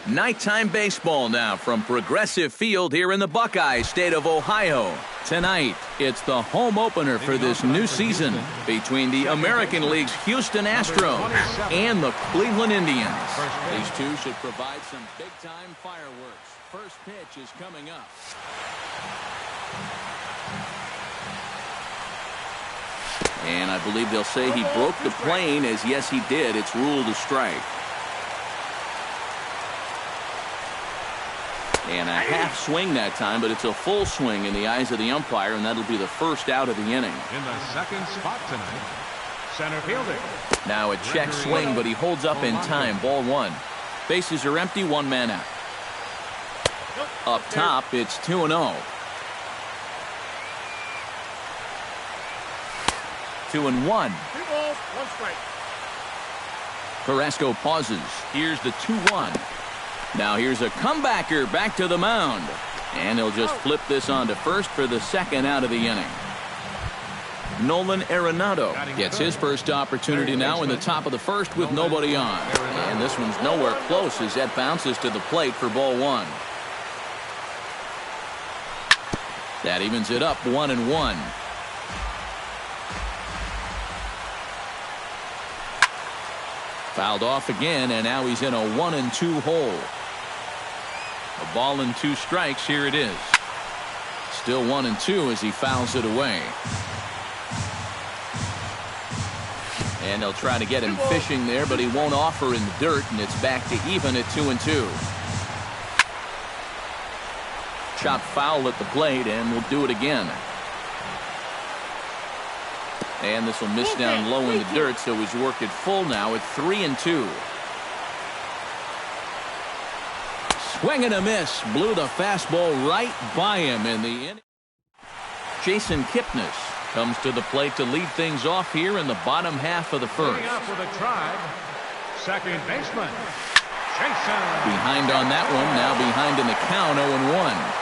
Nighttime baseball now from Progressive Field here in the Buckeye State of Ohio. Tonight, it's the home opener for this new season between the American League's Houston Astros and the Cleveland Indians. These two should provide some big-time fireworks. First pitch is coming up. And I believe they'll say he broke the plane, as yes he did. It's ruled a strike. And a half swing that time, but it's a full swing in the eyes of the umpire, and that'll be the first out of the inning. In the second spot tonight, center fielder. Now a check swing, but he holds up in time. Ball one. Bases are empty, one man out. Up top, it's 2-0. 2-1. 2 balls, 1 strike. Carrasco pauses. Here's the 2-1. Now here's a comebacker back to the mound. And he'll just flip this on to first for the second out of the inning. Nolan Arenado gets his first opportunity now in the top of the first with nobody on. And this one's nowhere close as that bounces to the plate for ball one. That evens it up 1-1. Fouled off again, and now he's in a 1-2 hole. A ball and 2 strikes. Here it is. Still 1-2 as he fouls it away. And they'll try to get him fishing there, but he won't offer in the dirt, and it's back to even at 2-2. Chopped foul at the plate, and we'll do it again. And this will miss down low in the dirt, so he's worked it full now at 3-2. Swing and a miss. Blew the fastball right by him in the inning. Jason Kipnis comes to the plate to lead things off here in the bottom half of the first. Up for the Tribe, second baseman, Jason. Behind on that one, now behind in the count, 0-1.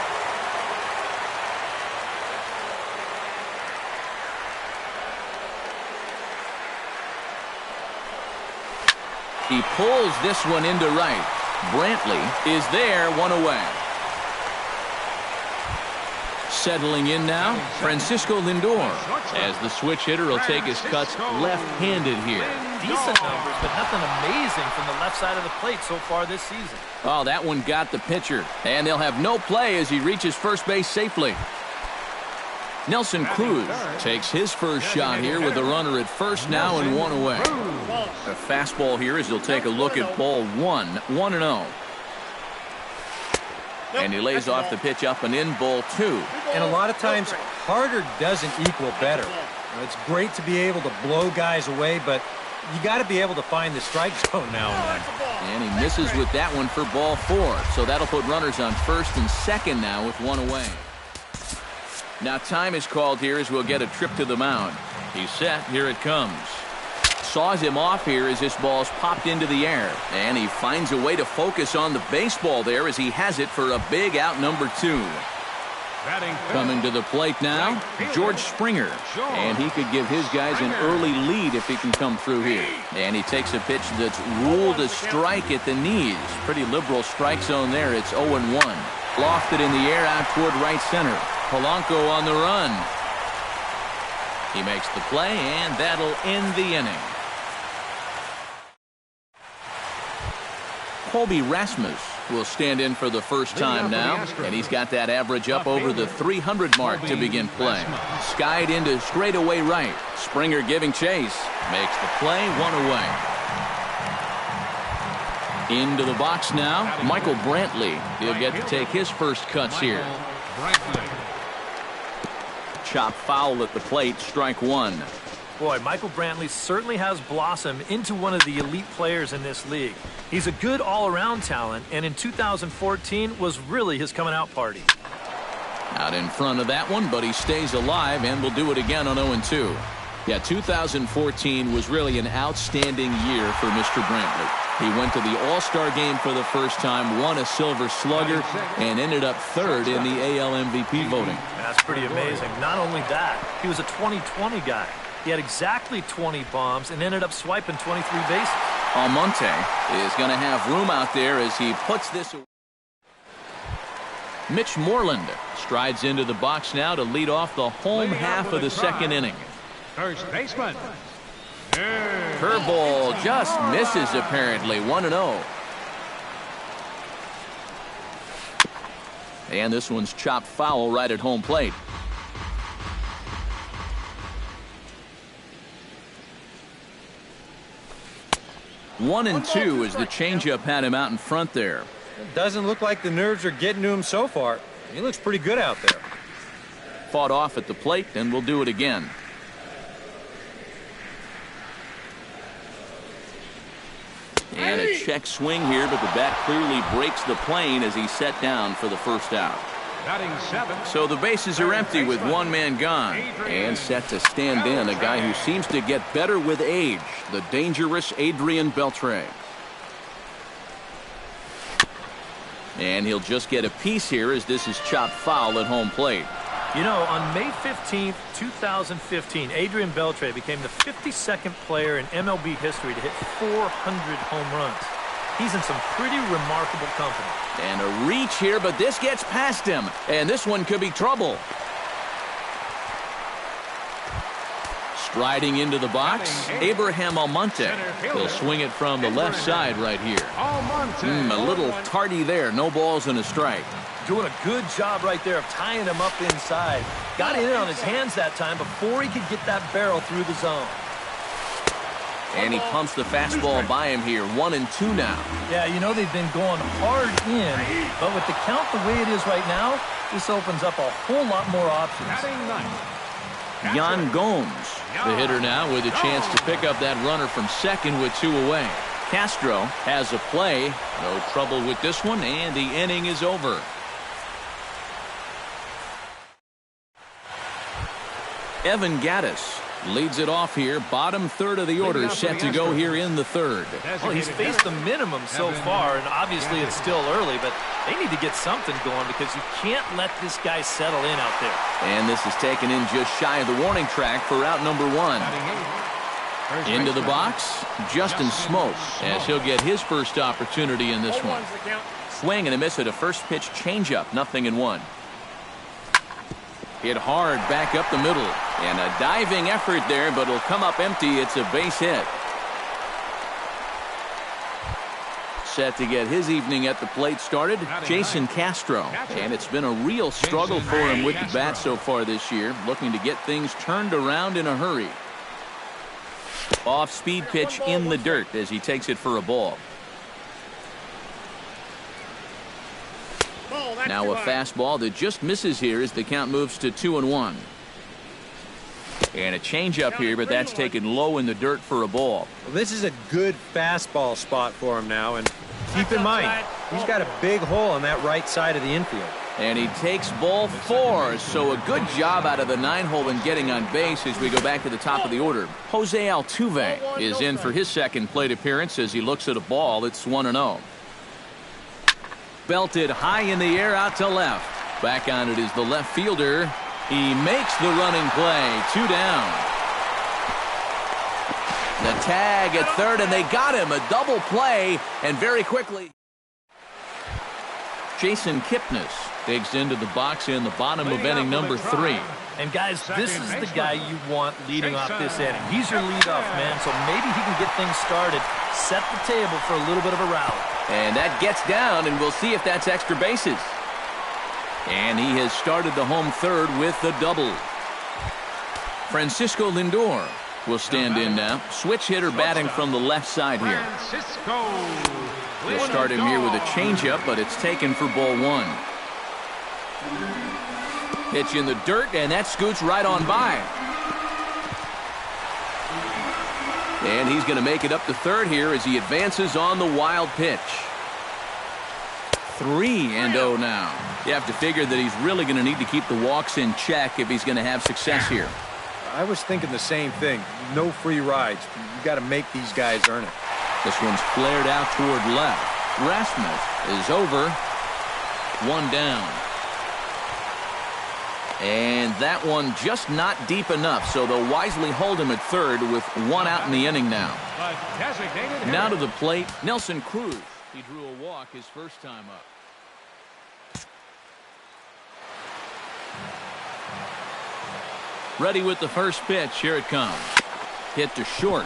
He pulls this one into right. Brantley is there, 1 away. Settling in now, Francisco Lindor, as the switch hitter will take his cuts left-handed here. Decent numbers, but nothing amazing from the left side of the plate so far this season. Oh, that one got the pitcher, and they'll have no play as he reaches first base safely. Nelson Cruz takes his first shot here with the runner at first now and 1 away. A fastball here as he'll take a look at ball 1, 1-0. And he lays off the pitch up and in, ball 2. And a lot of times, harder doesn't equal better. It's great to be able to blow guys away, but you got to be able to find the strike zone now and then. And he misses with that one for ball 4. So that'll put runners on first and second now with 1 away. Now time is called here as we'll get a trip to the mound. He's set. Here it comes. Saws him off here as this ball's popped into the air. And he finds a way to focus on the baseball there as he has it for a big out number 2. Coming to the plate now, George Springer. And he could give his guys an early lead if he can come through here. And he takes a pitch that's ruled a strike at the knees. Pretty liberal strike zone there. It's 0-1. Lofted in the air out toward right center. Polanco on the run. He makes the play, and that'll end the inning. Colby Rasmus will stand in for the first time now, and he's got that average up over the 300 mark to begin play. Skied into straightaway right. Springer giving chase. Makes the play, 1 away. Into the box now, Michael Brantley. He'll get to take his first cuts here. Chop foul at the plate, strike 1. Boy, Michael Brantley certainly has blossomed into one of the elite players in this league. He's a good all-around talent, and in 2014 was really his coming-out party. Out in front of that one, but he stays alive, and will do it again on 0-2. Yeah, 2014 was really an outstanding year for Mr. Brantley. He went to the All-Star game for the first time, won a Silver Slugger, and ended up 3rd in the AL MVP voting. That's pretty amazing. Not only that, he was a 20-20 guy. He had exactly 20 bombs and ended up swiping 23 bases. Almonte is going to have room out there as he puts this away. Mitch Moreland strides into the box now to lead off the home half of the second inning. First baseman. Curveball just misses apparently. 1-0. And this one's chopped foul right at home plate. One and two as the changeup had him out in front there. It doesn't look like the nerves are getting to him so far. He looks pretty good out there. Fought off at the plate, and we'll do it again. And a check swing here, but the bat clearly breaks the plane as he's set down for the first out. So the bases are empty with one man gone. And set to stand in a guy who seems to get better with age, the dangerous Adrian Beltre. And he'll just get a piece here as this is chopped foul at home plate. You know, on May 15th, 2015, Adrian Beltre became the 52nd player in MLB history to hit 400 home runs. He's in some pretty remarkable company. And a reach here, but this gets past him. And this one could be trouble. Striding into the box, Abraham Almonte. He'll swing it from the left side right here. A little tardy there. No balls and a strike. Doing a good job right there of tying him up inside. Got in on his hands that time before he could get that barrel through the zone. And he pumps the fastball by him here. 1-2 now. Yeah, you know they've been going hard in, but with the count the way it is right now, this opens up a whole lot more options. Yan Gomes, the hitter now with a chance to pick up that runner from second with two away. Castro has a play. No trouble with this one, and the inning is over. Evan Gattis leads it off here. Bottom third of the order set to go here in the third. Well, he's faced the minimum so far, and obviously it's still early, but they need to get something going because you can't let this guy settle in out there. And this is taken in just shy of the warning track for out number one. Into the box, Justin Smoke, as he'll get his first opportunity in this one. Swing and a miss at a first pitch changeup, 0-1. Hit hard back up the middle. And a diving effort there, but it'll come up empty. It's a base hit. Set to get his evening at the plate started, Jason Castro. And it's been a real struggle for him with the bat so far this year, looking to get things turned around in a hurry. Off-speed pitch in the dirt as he takes it for a ball. Now a fastball that just misses here as the count moves to 2-1. And a changeup here, but that's taken low in the dirt for a ball. Well, this is a good fastball spot for him now, and keep in mind, he's got a big hole on that right side of the infield. And he takes ball 4, so a good job out of the 9-hole in getting on base as we go back to the top of the order. Jose Altuve is in for his second plate appearance as he looks at a ball. It's 1-0. Belted high in the air out to left. Back on it is the left fielder. He makes the running play. 2 down. The tag at third, and they got him. A double play, and very quickly. Jason Kipnis digs into the box in the bottom of inning number 3. And guys, this is the guy you want leading off this inning. He's your leadoff man, so maybe he can get things started, set the table for a little bit of a rally. And that gets down, and we'll see if that's extra bases. And he has started the home third with the double. Francisco Lindor will stand in now. Switch hitter batting from the left side here. We'll start him here with a changeup, but it's taken for ball 1. Pitch in the dirt, and that scoots right on by. And he's going to make it up to third here as he advances on the wild pitch. 3-0 now. You have to figure that he's really going to need to keep the walks in check if he's going to have success here. I was thinking the same thing. No free rides. You got to make these guys earn it. This one's flared out toward left. Rasmus is over. 1 down. And that one just not deep enough, so they'll wisely hold him at third with one out in the inning now. Now to the plate, Nelson Cruz. He drew a walk his first time up. Ready with the first pitch. Here it comes. Hit to short.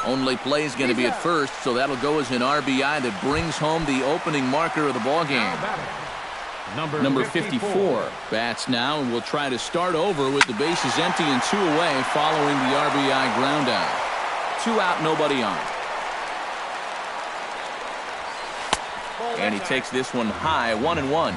Only play is going to be at first, so that'll go as an RBI that brings home the opening marker of the ball game. Number 54 bats now, and will try to start over with the bases empty and 2 away following the RBI ground out. 2 out, nobody on. And he takes this one high, 1-1.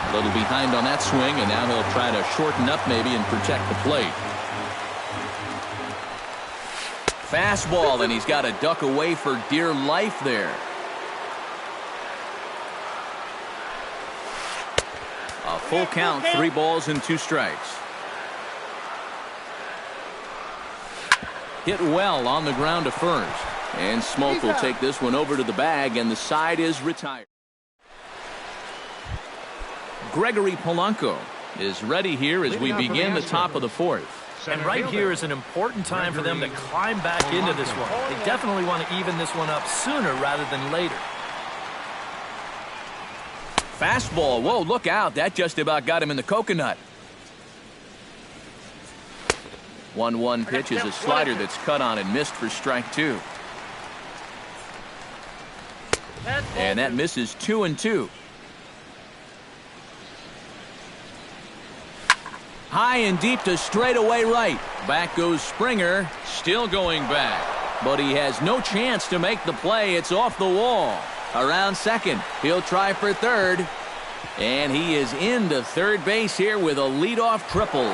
A little behind on that swing, and now he'll try to shorten up maybe and protect the plate. Fastball, and he's got to duck away for dear life there. A full count, 3 balls and 2 strikes. Hit well on the ground to first. And Smoke will take this one over to the bag, and the side is retired. Gregory Polanco is ready here as we begin the top of the 4th. And right here is an important time for them to climb back into this one. They definitely want to even this one up sooner rather than later. Fastball. Whoa, look out. That just about got him in the coconut. 1-1 pitch is a slider that's cut on and missed for strike 2. And that misses 2-2. High and deep to straightaway right. Back goes Springer, still going back. But he has no chance to make the play. It's off the wall. Around second. He'll try for third. And he is into third base here with a leadoff triple.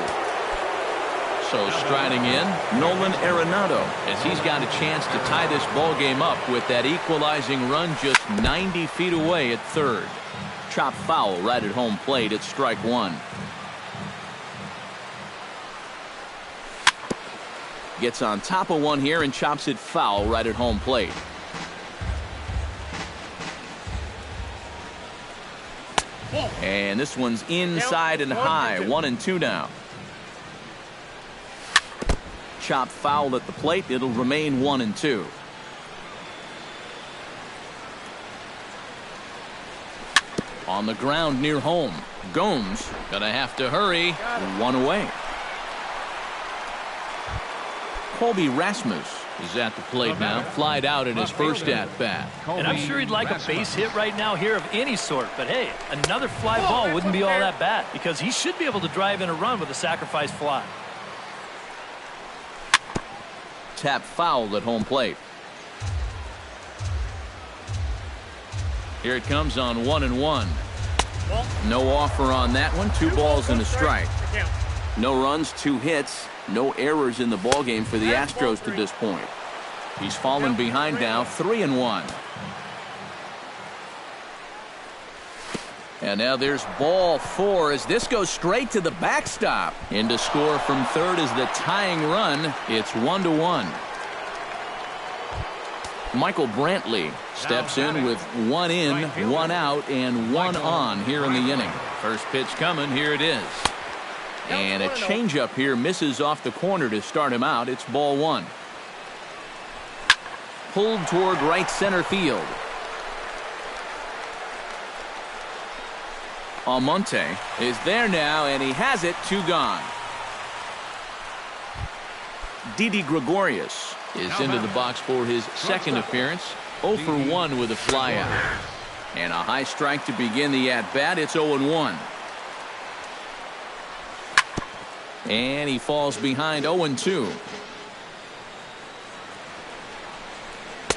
So striding in, Nolan Arenado, as he's got a chance to tie this ball game up with that equalizing run just 90 feet away at third. Chop foul right at home plate at strike 1. Gets on top of one here and chops it foul right at home plate. And this one's inside and high. 1-2 now. Chop foul at the plate. It'll remain 1-2. On the ground near home. Gomes gonna have to hurry. 1 away. Colby Rasmus is at the plate now. Flied out in his first at-bat. And I'm sure he'd like a base hit right now here of any sort. But hey, another fly ball wouldn't be all that bad because he should be able to drive in a run with a sacrifice fly. Tap foul at home plate. Here it comes on 1-1. No offer on that one. 2 balls and a strike. No runs, 2 hits. No errors in the ballgame for the Astros to this point. He's fallen behind now, 3-1. And now there's ball 4 as this goes straight to the backstop. In to score from third is the tying run. It's 1-1. Michael Brantley steps in with 1 in, 1 out, and 1 on here in the inning. First pitch coming. Here it is. And a changeup here misses off the corner to start him out. It's ball 1. Pulled toward right center field. Almonte is there now, and he has it. 2 gone. Didi Gregorius is into the box for his second appearance. 0 for 1 with a flyout. And a high strike to begin the at-bat. It's 0-1. And he falls behind 0-2.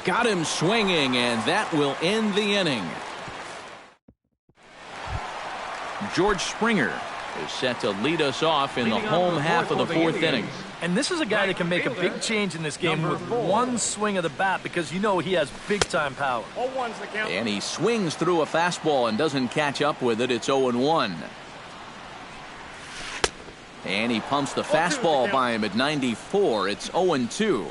Got him swinging, and that will end the inning. George Springer is set to lead us off in the home half of the 4th inning. And this is a guy that can make a big change in this game with 1 swing of the bat because you know he has big-time power. And he swings through a fastball and doesn't catch up with it. It's 0-1. And he pumps the fastball by him at 94. It's 0-2.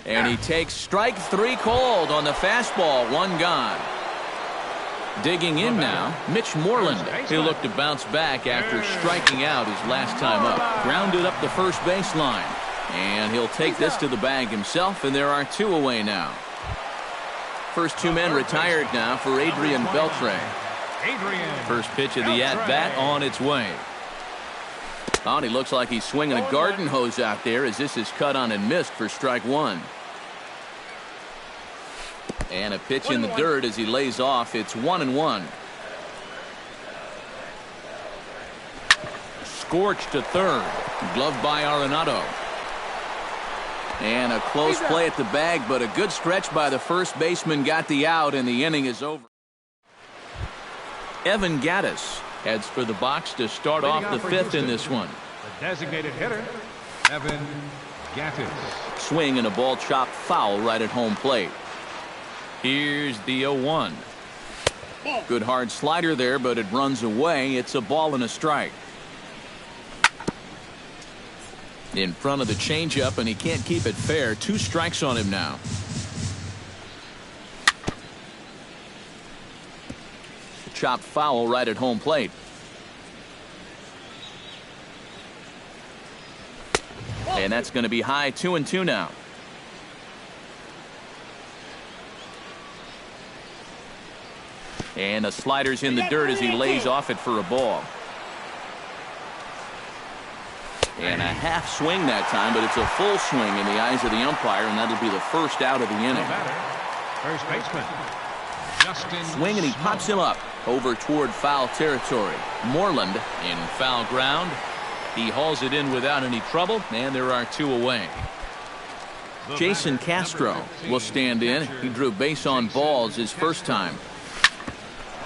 And he takes strike 3 cold on the fastball. 1 gone. Digging in now, Mitch Moreland. He'll look to bounce back after striking out his last time up. Grounded up the first baseline. And he'll take this to the bag himself, and there are 2 away now. First 2 men retired now for Adrian Beltre. First pitch of the at-bat on its way. Oh, and he looks like he's swinging a garden hose out there as this is cut on and missed for strike 1. And a pitch in the dirt as he lays off. It's 1-1. Scorched to third. Gloved by Arenado. And a close play at the bag, but a good stretch by the first baseman got the out, and the inning is over. Evan Gattis heads for the box to start off the 5th in this one. The designated hitter, Evan Gattis. Swing and a ball chopped foul right at home plate. Here's the 0-1. Good hard slider there, but it runs away. It's a ball and a strike. In front of the changeup, and he can't keep it fair. 2 strikes on him now. Chopped foul right at home plate. And that's going to be high. 2-2 now. And the slider's in the dirt as he lays off it for a ball. And a half swing that time, but it's a full swing in the eyes of the umpire, and that'll be the first out of the inning. First baseman, Justin. Swing, and he pops him up over toward foul territory. Moreland in foul ground. He hauls it in without any trouble, and there are 2 away. Jason Castro will stand in. He drew base on balls his first time.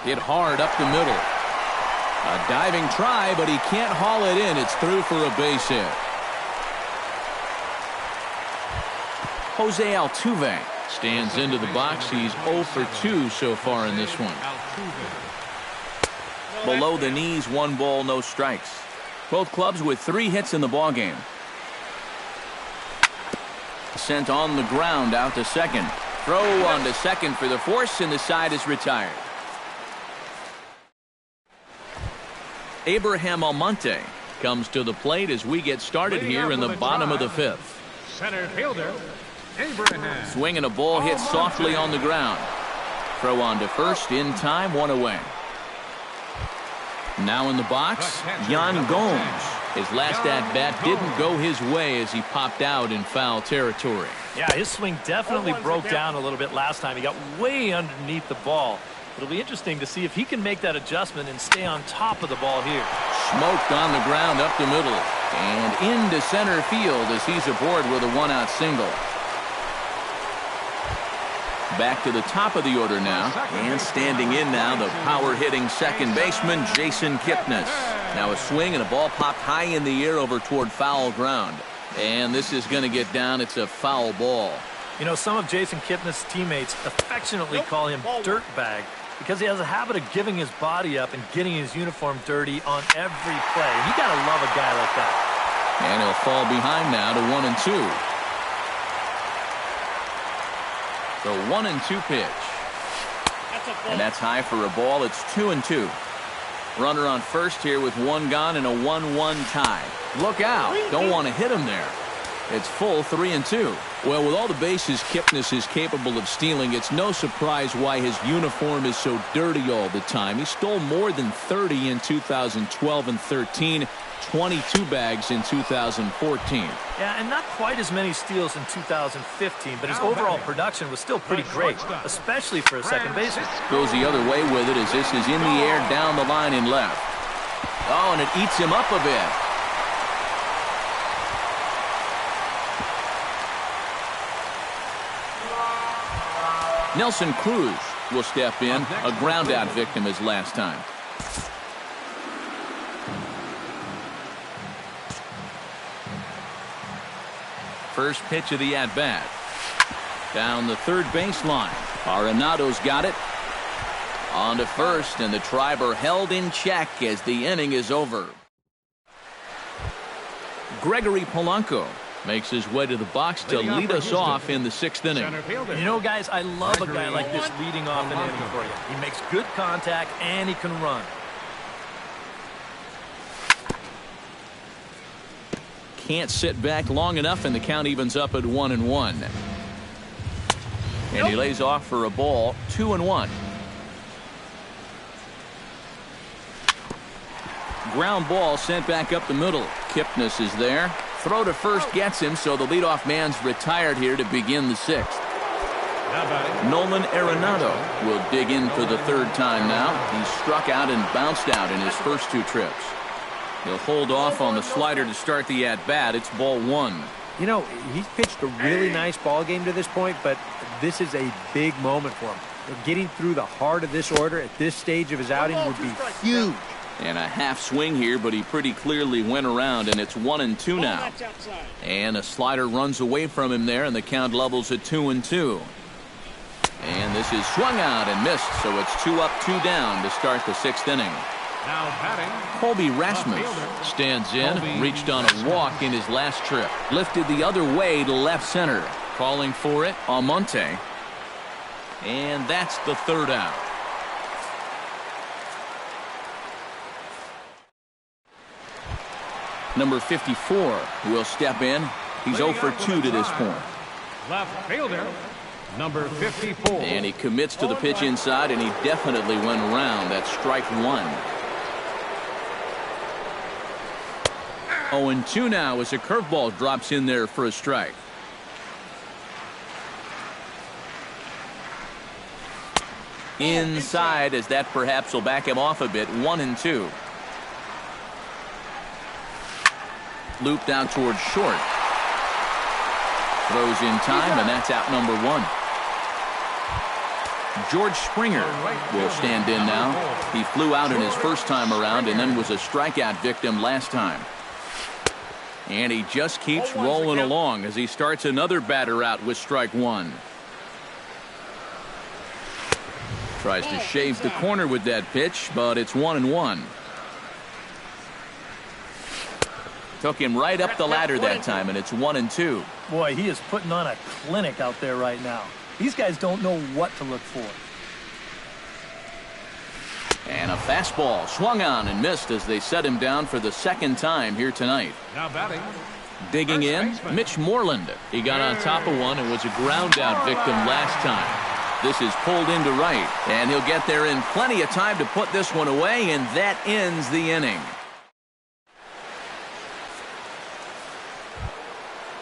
Hit hard up the middle. A diving try, but he can't haul it in. It's through for a base hit. Jose Altuve stands into the box. He's 0 for 2 so far in this one. Below the knees, 1 ball, no strikes. Both clubs with 3 hits in the ballgame. Sent on the ground out to second. Throw on to second for the force, and the side is retired. Abraham Almonte comes to the plate as we get started here in the bottom of the 5th. Center fielder, Abraham. Swing and a ball hit softly on the ground. Throw on to first in time, 1 away. Now in the box, Yan Gomes. His last at-bat didn't go his way as he popped out in foul territory. Yeah, his swing definitely broke down a little bit last time. He got way underneath the ball. It'll be interesting to see if he can make that adjustment and stay on top of the ball here. Smoked on the ground up the middle and into center field as he's aboard with a 1-out single. Back to the top of the order now, and standing in now, the power-hitting second baseman, Jason Kipnis. Now a swing and a ball popped high in the air over toward foul ground. And this is going to get down. It's a foul ball. You know, some of Jason Kipnis' teammates affectionately call him Dirtbag because he has a habit of giving his body up and getting his uniform dirty on every play. You got to love a guy like that. And he'll fall behind now to 1-2. The 1-2 pitch. And that's high for a ball. It's 2-2. Runner on first here with 1 gone and a 1-1 tie. Look out. Don't want to hit him there. It's full 3-2. Well, with all the bases Kipnis is capable of stealing, it's no surprise why his uniform is so dirty all the time. He stole more than 30 in 2012 and 13, 22 bags in 2014. Yeah, and not quite as many steals in 2015, but his overall production was still pretty great, especially for a second baseman. Goes the other way with it as this is in the air down the line in left. Oh, and it eats him up a bit. Nelson Cruz will step in, a ground-out victim his last time. First pitch of the at-bat. Down the third baseline. Arenado's got it. On to first, and the Triber held in check as the inning is over. Gregory Polanco Makes his way to the box to lead us off in the 6th inning. You know, guys, I love a guy like this leading off an inning for you. He makes good contact and he can run. Can't sit back long enough, and the count evens up at 1-1. And he lays off for a ball, 2-1. Ground ball sent back up the middle. Kipnis is there. Throw to first gets him, so the leadoff man's retired here to begin the 6th. Nolan Arenado will dig in for the 3rd time now. He struck out and bounced out in his first 2 trips. He'll hold off on the slider to start the at-bat. It's ball 1. You know, he's pitched a really nice ball game to this point, but this is a big moment for him. Getting through the heart of this order at this stage of his outing would be huge. And a half swing here, but he pretty clearly went around, and it's 1-2 now. And a slider runs away from him there, and the count levels at 2-2. And this is swung out and missed, so it's 2 up, 2 down to start the 6th inning. Now batting, Colby Rasmus stands in, reached on a walk in his last trip. Lifted the other way to left center. Calling for it, Almonte. And that's the 3rd out. Number 54 will step in. He's 0 for 2 to this point. left fielder, number 54. And he commits to the pitch inside, and he definitely went around. That's strike 1. 0-2 now as a curveball drops in there for a strike. Inside, as that perhaps will back him off a bit. 1-2. Looped out towards short. Throws in time, and that's out number 1. George Springer will stand in now. He flew out in his first time around and then was a strikeout victim last time. And he just keeps rolling along as he starts another batter out with strike 1. Tries to shave the corner with that pitch, but it's 1-1. Took him right up the ladder that time, and it's 1-2. Boy, he is putting on a clinic out there right now. These guys don't know what to look for. And a fastball swung on and missed as they set him down for the 2nd time here tonight. Now batting, digging in, Mitch Moreland. He got on top of one and was a ground out victim last time. This is pulled into right, and he'll get there in plenty of time to put this one away, and that ends the inning.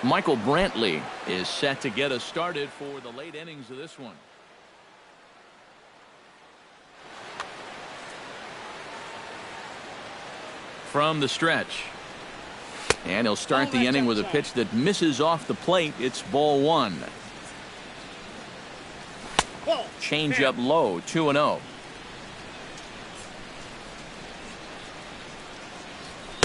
Michael Brantley is set to get us started for the late innings of this one. From the stretch. And he'll start the inning with a pitch that misses off the plate. It's ball 1. Change up low, 2-0.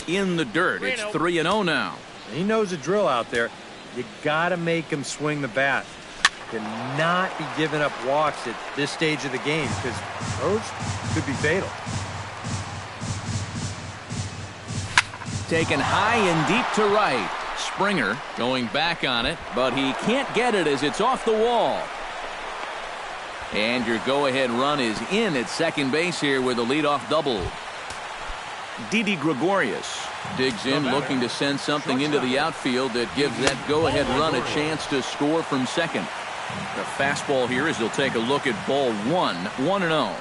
In the dirt, it's 3-0 now. He knows the drill out there. You got to make him swing the bat. Cannot be giving up walks at this stage of the game because those could be fatal. Taken high and deep to right. Springer going back on it, but he can't get it as it's off the wall. And your go-ahead run is in at second base here with a leadoff double. Didi Gregorius digs in, looking to send something into the outfield that gives that go-ahead run a chance to score from second. The fastball here as he'll take a look at ball 1, 1-0.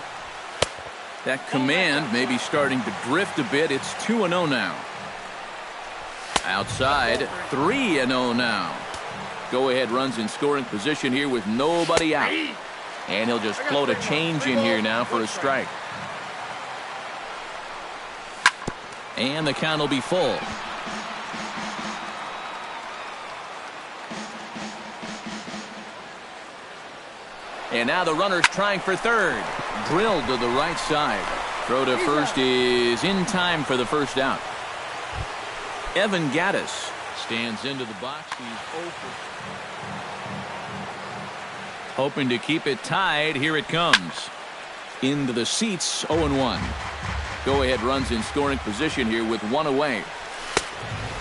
That command may be starting to drift a bit. It's 2-0 now. Outside, 3-0 now. Go-ahead runs in scoring position here with nobody out. And he'll just float a change in here now for a strike. And the count will be full. And now the runner's trying for third. Drilled to the right side. Throw to first is in time for the first out. Evan Gattis stands into the box. He's open. Hoping to keep it tied. Here it comes. Into the seats, 0-1. Go-ahead runs in scoring position here with one away.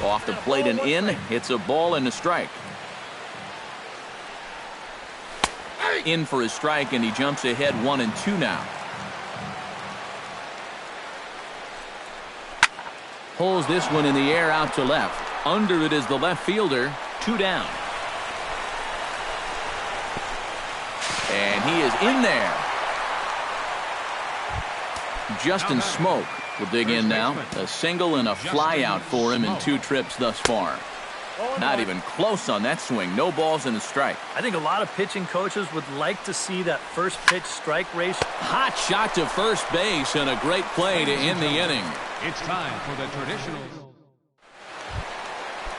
Off the plate and in. It's a ball and a strike. In for a strike, and he jumps ahead 1-2 now. Pulls this one in the air out to left. Under it is the left fielder. 2 down. And he is in there. Justin Smoke will dig in now. A single and a fly out for him in 2 trips thus far. Not even close on that swing. No balls and a strike. I think a lot of pitching coaches would like to see that first pitch strike ratio. Hot shot to first base and a great play to end the inning. It's time for the traditional.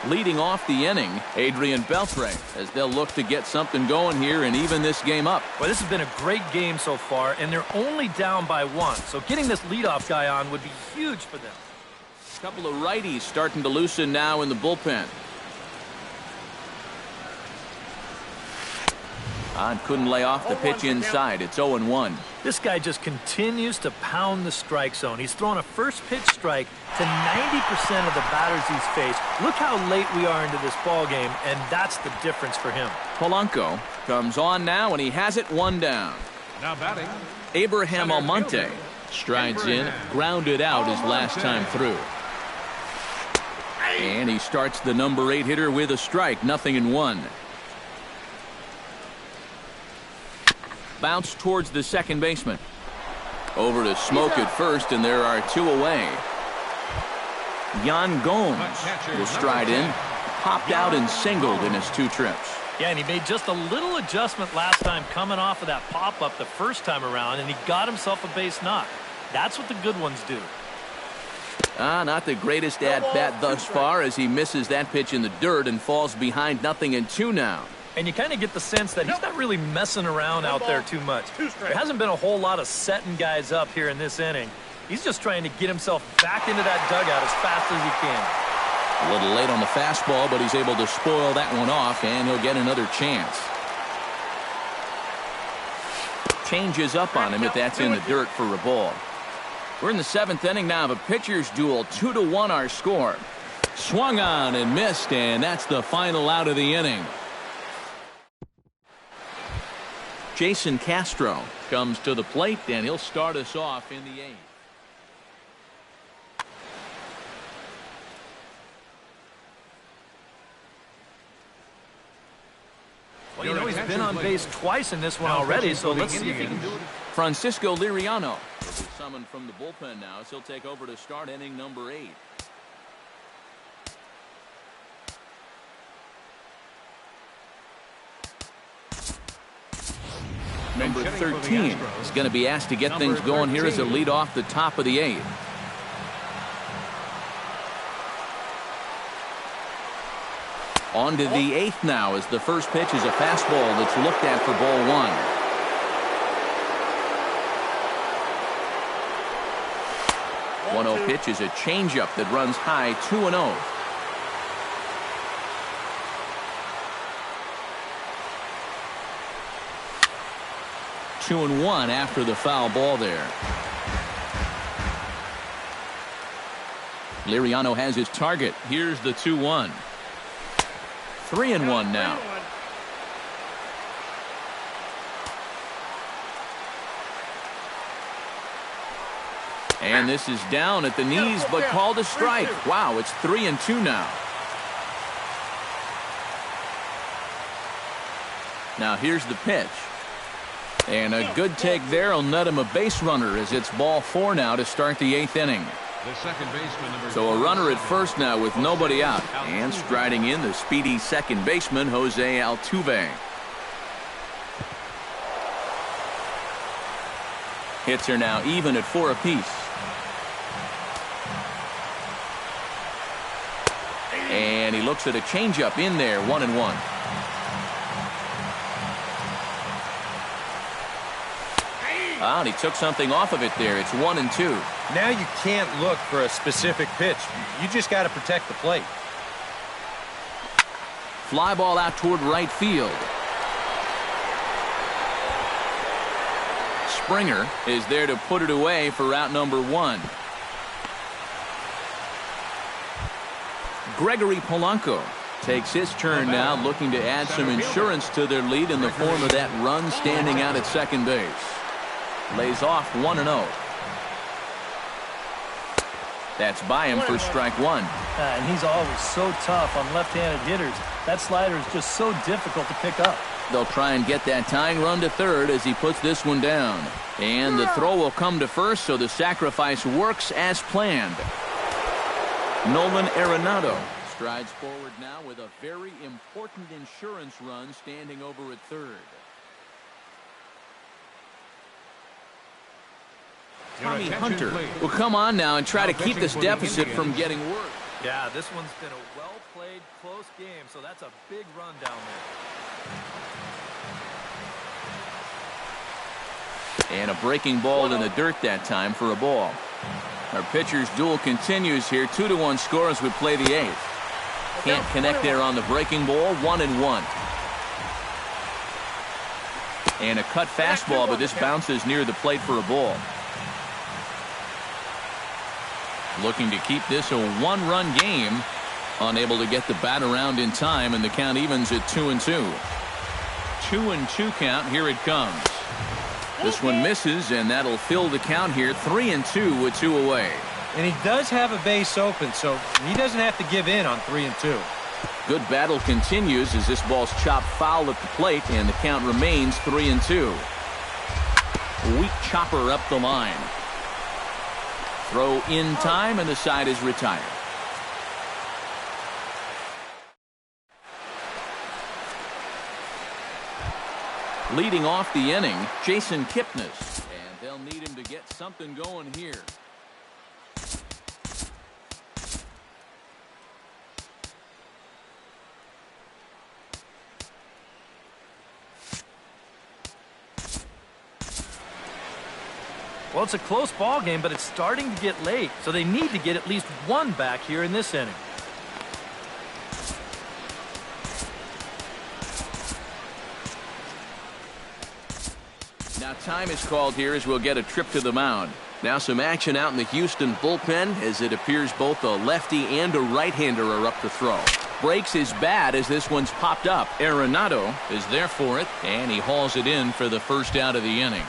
Leading off the inning, Adrian Beltre, as they'll look to get something going here and even this game up. Well, this has been a great game so far, and they're only down by 1. So getting this leadoff guy on would be huge for them. A couple of righties starting to loosen now in the bullpen. Couldn't lay off the pitch inside. It's 0-1. This guy just continues to pound the strike zone. He's thrown a first pitch strike to 90% of the batters he's faced. Look how late we are into this ball game, and that's the difference for him. Polanco comes on now, and he has it 1 down. Now batting, Abraham Almonte strides in, grounded out his last time through. And he starts the number 8 hitter with a strike, 0-1. Bounce towards the second baseman. Over to Smoke at first, and there are 2 away. Yan Gomes will stride in, popped out and singled in his 2 trips. Yeah, and he made just a little adjustment last time coming off of that pop-up the first time around, and he got himself a base knock. That's what the good ones do. Not the greatest at-bat thus far as he misses that pitch in the dirt and falls behind 0-2 now. And you kind of get the sense that he's not really messing around out there too much. There hasn't been a whole lot of setting guys up here in this inning. He's just trying to get himself back into that dugout as fast as he can. A little late on the fastball, but he's able to spoil that one off, and he'll get another chance. Changes up on him if that's in the dirt for a ball. We're in the 7th inning now of a pitcher's duel. 2-1 our score. Swung on and missed, and that's the final out of the inning. Jason Castro comes to the plate, and he'll start us off in the 8th. Well, you know, he's been on base twice in this one already, so let's see if he can do it. Francisco Liriano will be summoned from the bullpen now, so he'll take over to start inning number 8. Number 13 is going to be asked to get things going here as a lead off the top of the 8th. On to the 8th now as the first pitch is a fastball that's looked at for ball 1. 1-0 pitch is a changeup that runs high, 2-0. Two and 1 after the foul ball there. Liriano has his target. Here's the 2-1. 3-1 now. And this is down at the knees, but called a strike. Wow, it's 3-2 now. Now here's the pitch. And a good take there will net him a base runner as it's ball 4 now to start the 8th inning. the second baseman, So a runner at first now with nobody out. And striding in the speedy second baseman, Jose Altuve. Hits are now even at 4 apiece. And he looks at a changeup in there, 1-1. And he took something off of it there. It's 1-2. Now you can't look for a specific pitch. You just got to protect the plate. Fly ball out toward right field. Springer is there to put it away for out number 1. Gregory Polanco takes his turn now, looking to add some insurance to their lead in the form of that run standing out at second base. Lays off 1-0. That's by him for strike one. And he's always so tough on left-handed hitters. That slider is just so difficult to pick up. They'll try and get that tying run to third as he puts this one down. And the throw will come to first, so the sacrifice works as planned. Nolan Arenado strides forward now with a very important insurance run standing over at third. Tommy Hunter will come on now and try to keep this deficit from getting worse. Yeah, this one's been a well-played, close game, so that's a big run down there. And a breaking ball in the dirt that time for a ball. Our pitcher's duel continues here. 2-1 score as we play the eighth. Can't connect there on the breaking ball. 1-1. And a cut fastball, but this bounces near the plate for a ball. Looking to keep this a one-run game. Unable to get the bat around in time, and the count evens at 2-2. 2-2 count. Here it comes. This one misses, and that'll fill the count here. 3-2 with 2 away. And he does have a base open, so he doesn't have to give in on 3-2. Good battle continues as this ball's chopped foul at the plate, and the count remains 3-2. Weak chopper up the line. Throw in time, and the side is retired. Leading off the inning, Jason Kipnis. And they'll need him to get something going here. Well, it's a close ball game, but it's starting to get late, so they need to get at least one back here in this inning. Now time is called here as we'll get a trip to the mound. Now some action out in the Houston bullpen as it appears both a lefty and a right-hander are up to throw. Breaks his bat as this one's popped up. Arenado is there for it, and he hauls it in for the first out of the inning.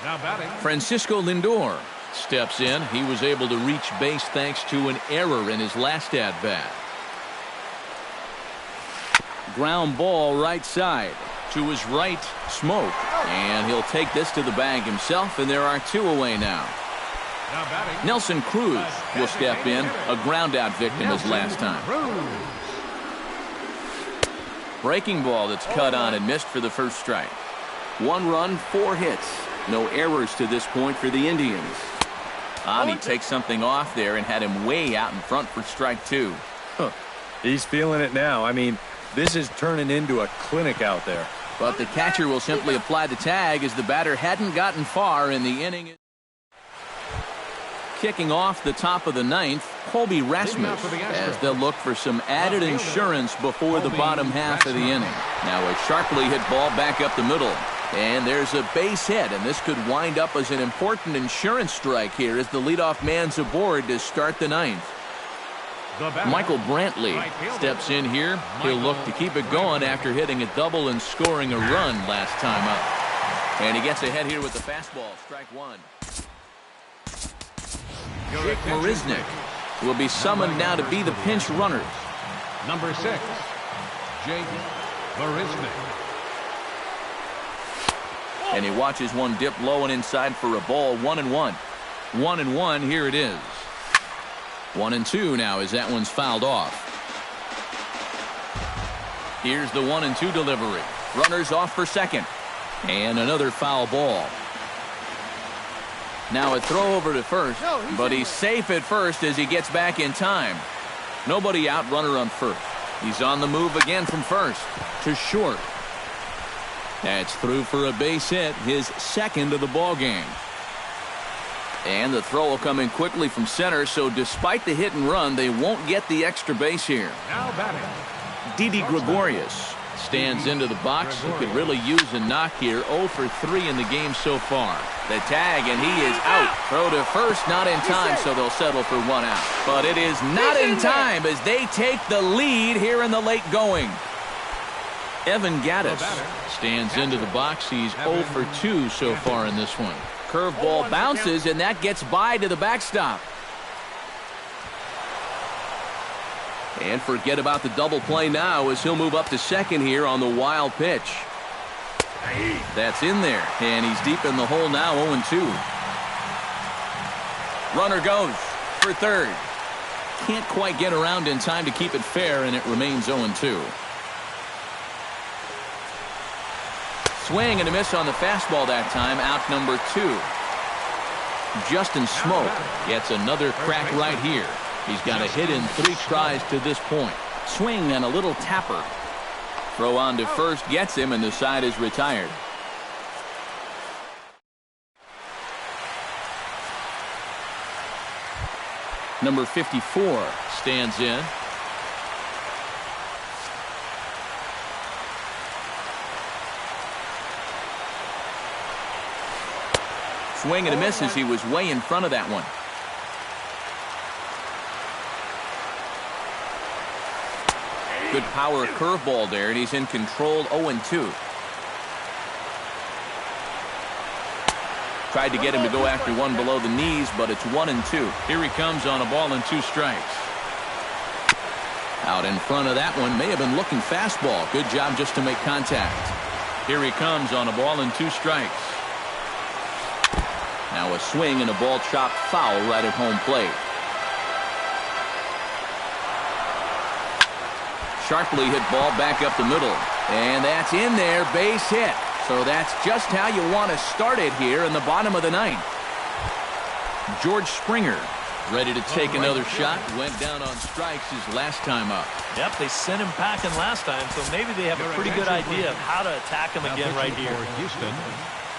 Now batting, Francisco Lindor steps in. He was able to reach base thanks to an error in his last at-bat. Ground ball right side. To his right, Smoke. And he'll take this to the bag himself, and there are 2 away now. now batting, Nelson Cruz will step in, a ground-out victim as last time. Breaking ball that's cut on and missed for the first strike. 1 run, 4 hits. No errors to this point for the Indians. He takes something off there and had him way out in front for strike 2. Huh. He's feeling it now. I mean, this is turning into a clinic out there. But the catcher will simply apply the tag as the batter hadn't gotten far in the inning. Kicking off the top of the 9th, Colby Rasmus, as they'll look for some added insurance before the bottom half of the inning. Now a sharply hit ball back up the middle. And there's a base hit, and this could wind up as an important insurance strike here as the leadoff man's aboard to start the 9th. Michael Brantley steps in here. He'll look to keep it going after hitting a double and scoring a run last time up. And he gets ahead here with the fastball. Strike 1. Jake Marisnick will be summoned now to be the pinch runners. number 6, Jake Marisnick. And he watches one dip low and inside for a ball. 1-1. 1-1. Here it is. 1-2 now as that one's fouled off. Here's the 1-2 delivery. Runners off for second. And another foul ball. Now a throw over to first, but he's safe at first as he gets back in time. Nobody out, runner on first. He's on the move again from first to short. That's through for a base hit, his second of the ball game. And the throw will come in quickly from center, so despite the hit and run, they won't get the extra base here. Now batting, Didi Gregorius Stands into the box. He could really use a knock here. 0 for 3 in the game so far. The tag, and he is out. Throw to first, not in time, so they'll settle for 1 out. But it is not in time as they take the lead here in the late going. Evan Gaddis stands into the box. He's 0 for 2 so far in this one. Curveball bounces, and that gets by to the backstop. And forget about the double play now as he'll move up to second here on the wild pitch. That's in there, and he's deep in the hole now, 0-2. Runner goes for third. Can't quite get around in time to keep it fair, and it remains 0-2. Swing and a miss on the fastball that time, out number 2. Justin Smoke gets another crack right here. He's got a hit in 3 tries to this point. Swing and a little tapper. Throw on to first gets him, and the side is retired. Number 54 stands in. Swing and a miss as he was way in front of that one. Good power curveball there, and he's in control, 0-2. Tried to get him to go after one below the knees, but it's 1-2. Here he comes on a ball and 2 strikes. Out in front of that one, may have been looking fastball. Good job just to make contact. Here he comes on a ball and 2 strikes. Now a swing and a ball chopped foul right at home plate. Sharply hit ball back up the middle. And that's in there, base hit. So that's just how you want to start it here in the bottom of the 9th. George Springer ready to take another shot. Went down on strikes his last time up. Yep, they sent him packing last time, so maybe they have a pretty good idea of how to attack him again right here. Houston,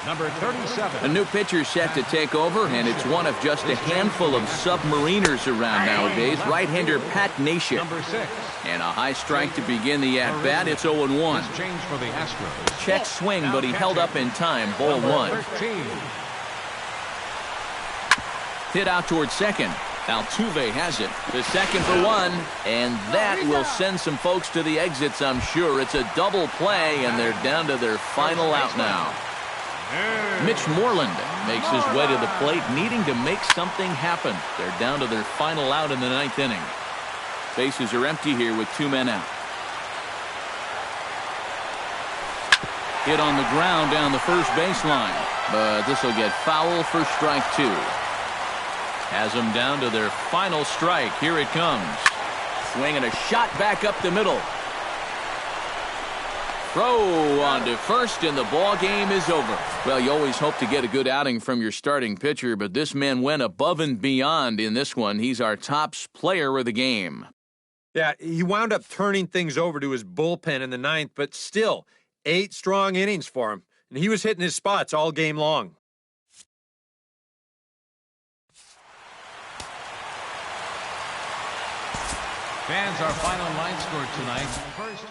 number 37. A new pitcher set to take over, and it's one of just a handful of submariners around nowadays. Right-hander Pat Nashik. Number 6. And a high strike to begin the at-bat. It's 0-1. Change for the Astros. Check swing, but he held up in time. Ball 1. 13. Hit out towards second. Altuve has it. The second for 1, and that will send some folks to the exits, I'm sure. It's a double play, and they're down to their final out now. Mitch Moreland makes his way to the plate, needing to make something happen. They're down to their final out in the 9th inning. Bases are empty here with 2 men out. Hit on the ground down the first baseline, but this will get foul for strike 2. Has them down to their final strike. Here it comes. Swing and a shot back up the middle. Throw on to first, and the ball game is over. Well, you always hope to get a good outing from your starting pitcher, but this man went above and beyond in this one. He's our top player of the game. Yeah, he wound up turning things over to his bullpen in the 9th, but still, 8 strong innings for him. And he was hitting his spots all game long. Fans, our final line score tonight. First.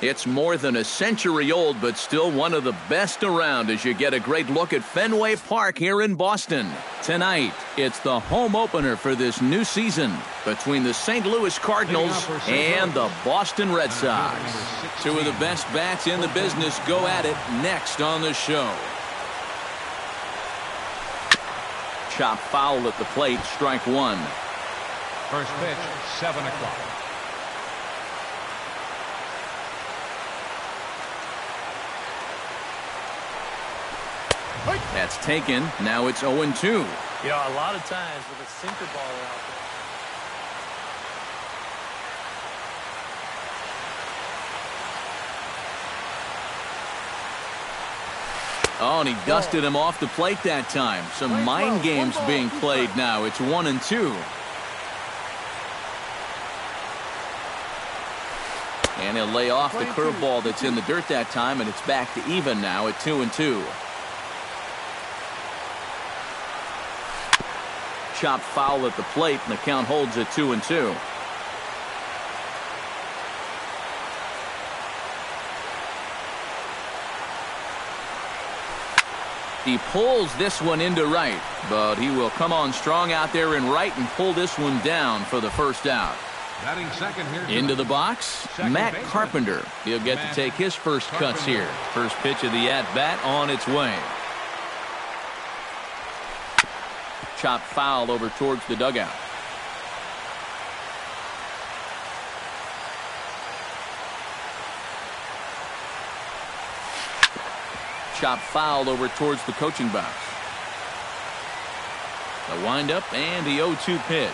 It's more than a century old, but still one of the best around as you get a great look at Fenway Park here in Boston. Tonight, it's the home opener for this new season between the St. Louis Cardinals and the Boston Red Sox. Two of the best bats in the business go at it next on the show. Chop foul at the plate, strike one. First pitch, 7 o'clock. That's taken. Now it's 0-2. You know, a lot of times with a sinker ball out there. Oh, and he dusted him off the plate that time. Some mind games being played now. It's 1-2. And he'll lay off the curveball that's in the dirt that time, and it's back to even now at 2-2. Chop foul at the plate, and the count holds at 2-2. He pulls this one into right, but he will come on strong out there in right and pull this one down for the first out. Batting second here. Into the box, Matt Carpenter. He'll get to take his first cuts here. First pitch of the at-bat on its way. Chop foul over towards the dugout. Chop foul over towards the coaching box. The windup and the 0-2 pitch.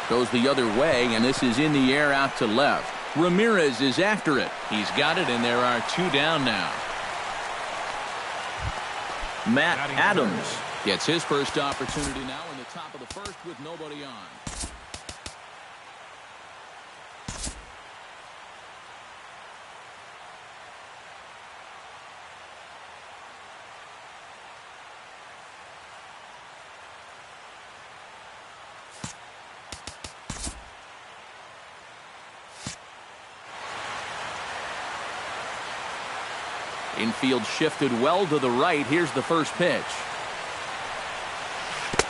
Goes the other way, and this is in the air out to left. Ramirez is after it. He's got it, and there are two down now. Matt Adams gets his first opportunity now in the top of the first with nobody on. Infield shifted well to the right. Here's the first pitch.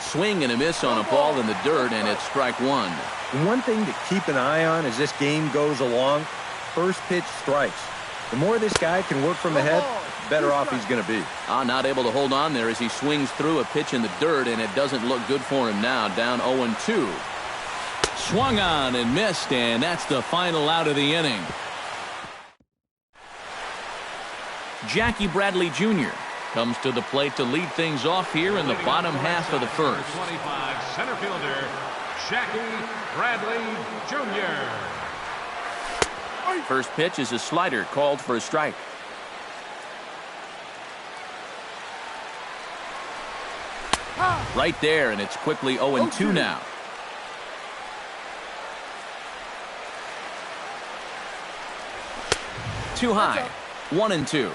Swing and a miss on a ball in the dirt, and it's strike one. One thing to keep an eye on as this game goes along, first pitch strikes. The more this guy can work from ahead, the better off he's going to be. Not able to hold on there as he swings through a pitch in the dirt, and it doesn't look good for him now. Down 0-2. Swung on and missed, and that's the final out of the inning. Jackie Bradley Jr. comes to the plate to lead things off here in the bottom half of the first. 25, center fielder, Jackie Bradley Jr. First pitch is a slider called for a strike. Right there, and it's quickly 0-2 now. Too high. 1-2.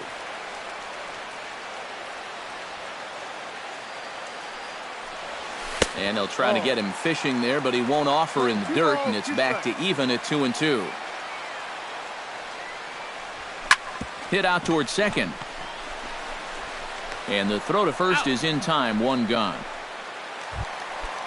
And they'll try to get him fishing there, but he won't offer in the dirt, and it's back to even at 2-2. Hit out towards second. And the throw to first is in time, one gone.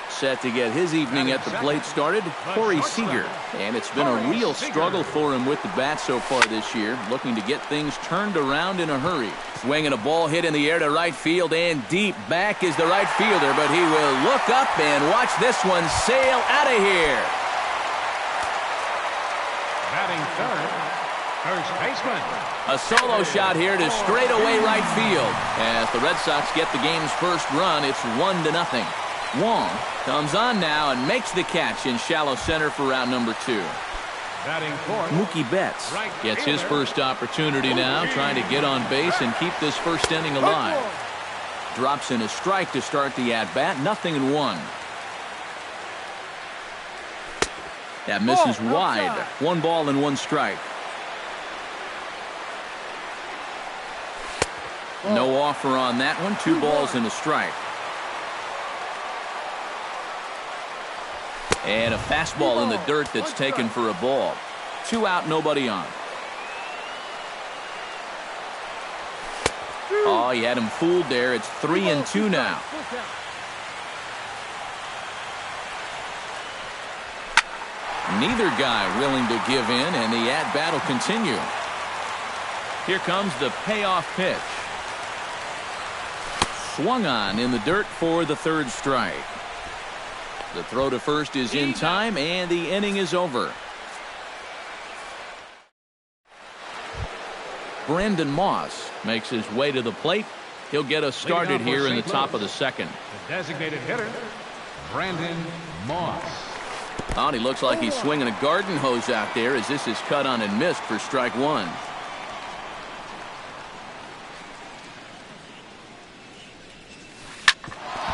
Set to get his evening at the plate started, Corey Seager. And it's been a real struggle for him with the bat so far this year, looking to get things turned around in a hurry. Swinging a ball hit in the air to right field, and deep back is the right fielder, but he will look up and watch this one sail out of here. Batting third, first baseman. A solo shot here to straightaway right field. As the Red Sox get the game's first run, it's 1-0. Wong comes on now and makes the catch in shallow center for round number 2. Batting fourth, Mookie Betts gets his first opportunity now, trying to get on base and keep this first inning alive. Drops in a strike to start the at-bat, 0-1. That misses wide. 1 ball and 1 strike. No offer on that one. 2 balls and a strike. And a fastball in the dirt that's taken for a ball. 2 out, nobody on. Oh, you had him fooled there. It's 3-2 now. Neither guy willing to give in, and the at-bat will continue. Here comes the payoff pitch. Swung on in the dirt for the 3rd strike. The throw to first is in time, and the inning is over. Brandon Moss makes his way to the plate. He'll get us started here in the top of the 2nd. The designated hitter, Brandon Moss. Oh, and he looks like he's swinging a garden hose out there as this is cut on and missed for strike 1.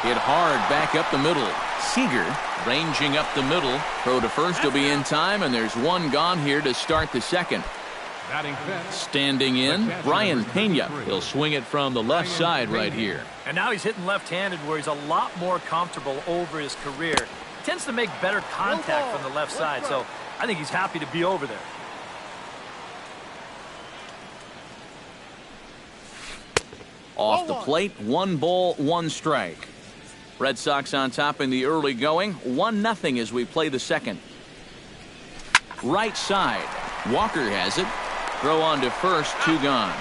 Hit hard back up the middle. Seager ranging up the middle. Throw to first will be in time, and there's 1 gone here to start the 2nd. Standing in, Brian Pena. He'll swing it from the left side right here. And now he's hitting left-handed where he's a lot more comfortable over his career. He tends to make better contact from the left side, so I think he's happy to be over there. Off the plate, 1 ball, 1 strike. Red Sox on top in the early going, 1-0 as we play the 2nd. Right side, Walker has it. Throw on to first, 2 gone.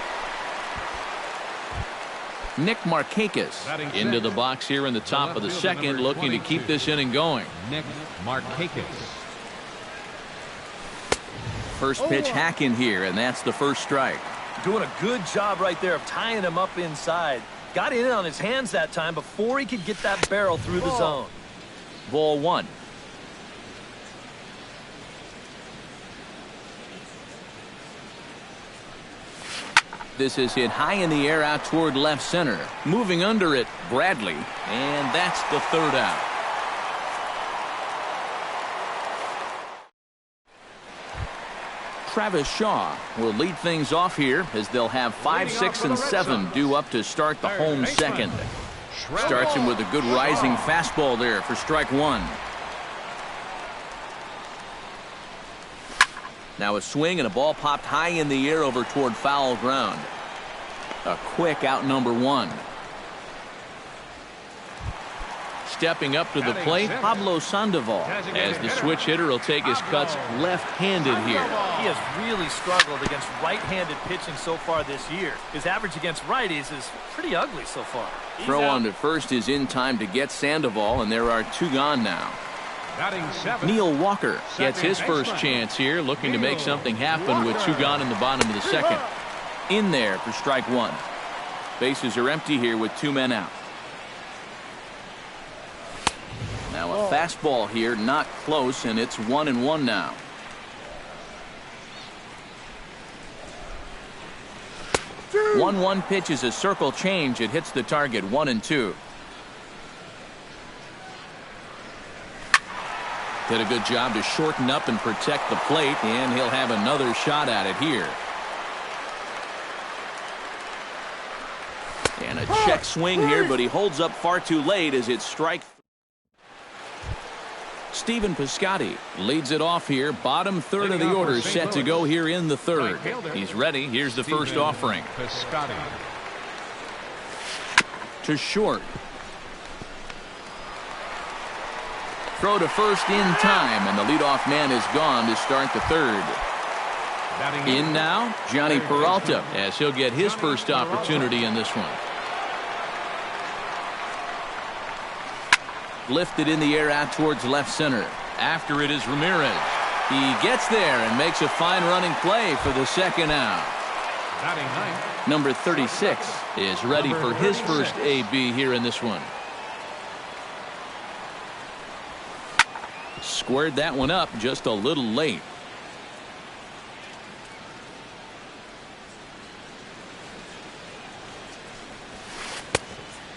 Nick Markakis into the box here in the top of the 2nd, looking to keep this inning going. Nick Markakis. First pitch hack in here, and that's the 1st strike. Doing a good job right there of tying him up inside. Got in on his hands that time before he could get that barrel through the zone. Ball 1. This is hit high in the air out toward left center. Moving under it, Bradley. And that's the 3rd out. Travis Shaw will lead things off here as they'll have 5, 6, and 7 due up to start the home 2nd. Starts him with a good rising fastball there for strike 1. Now a swing and a ball popped high in the air over toward foul ground. A quick out number 1. Stepping up to the plate, Pablo Sandoval, as the switch hitter will take his cuts left-handed here. He has really struggled against right-handed pitching so far this year. His average against righties is pretty ugly so far. Throw on to first is in time to get Sandoval, and there are 2 gone now. Neil Walker gets his first chance here, looking to make something happen with 2 gone in the bottom of the 2nd. In there for strike 1. Bases are empty here with 2 men out. Now a fastball here, not close, and it's 1-1 now. Two. 1-1 pitch is a circle change. It hits the target, 1-2. Did a good job to shorten up and protect the plate, and he'll have another shot at it here. And a check swing here, but he holds up far too late as it's strike. Stephen Piscotty leads it off here. Bottom 3rd of the order set to go here in the 3rd. He's ready. Here's the first offering. To short. Throw to first in time, and the leadoff man is gone to start the 3rd. In now, Johnny Peralta, as he'll get his first opportunity in this one. Lifted in the air out towards left center. After it is Ramirez. He gets there and makes a fine running play for the 2nd out. Number 36 is ready for his first AB here in this one. Squared that one up just a little late.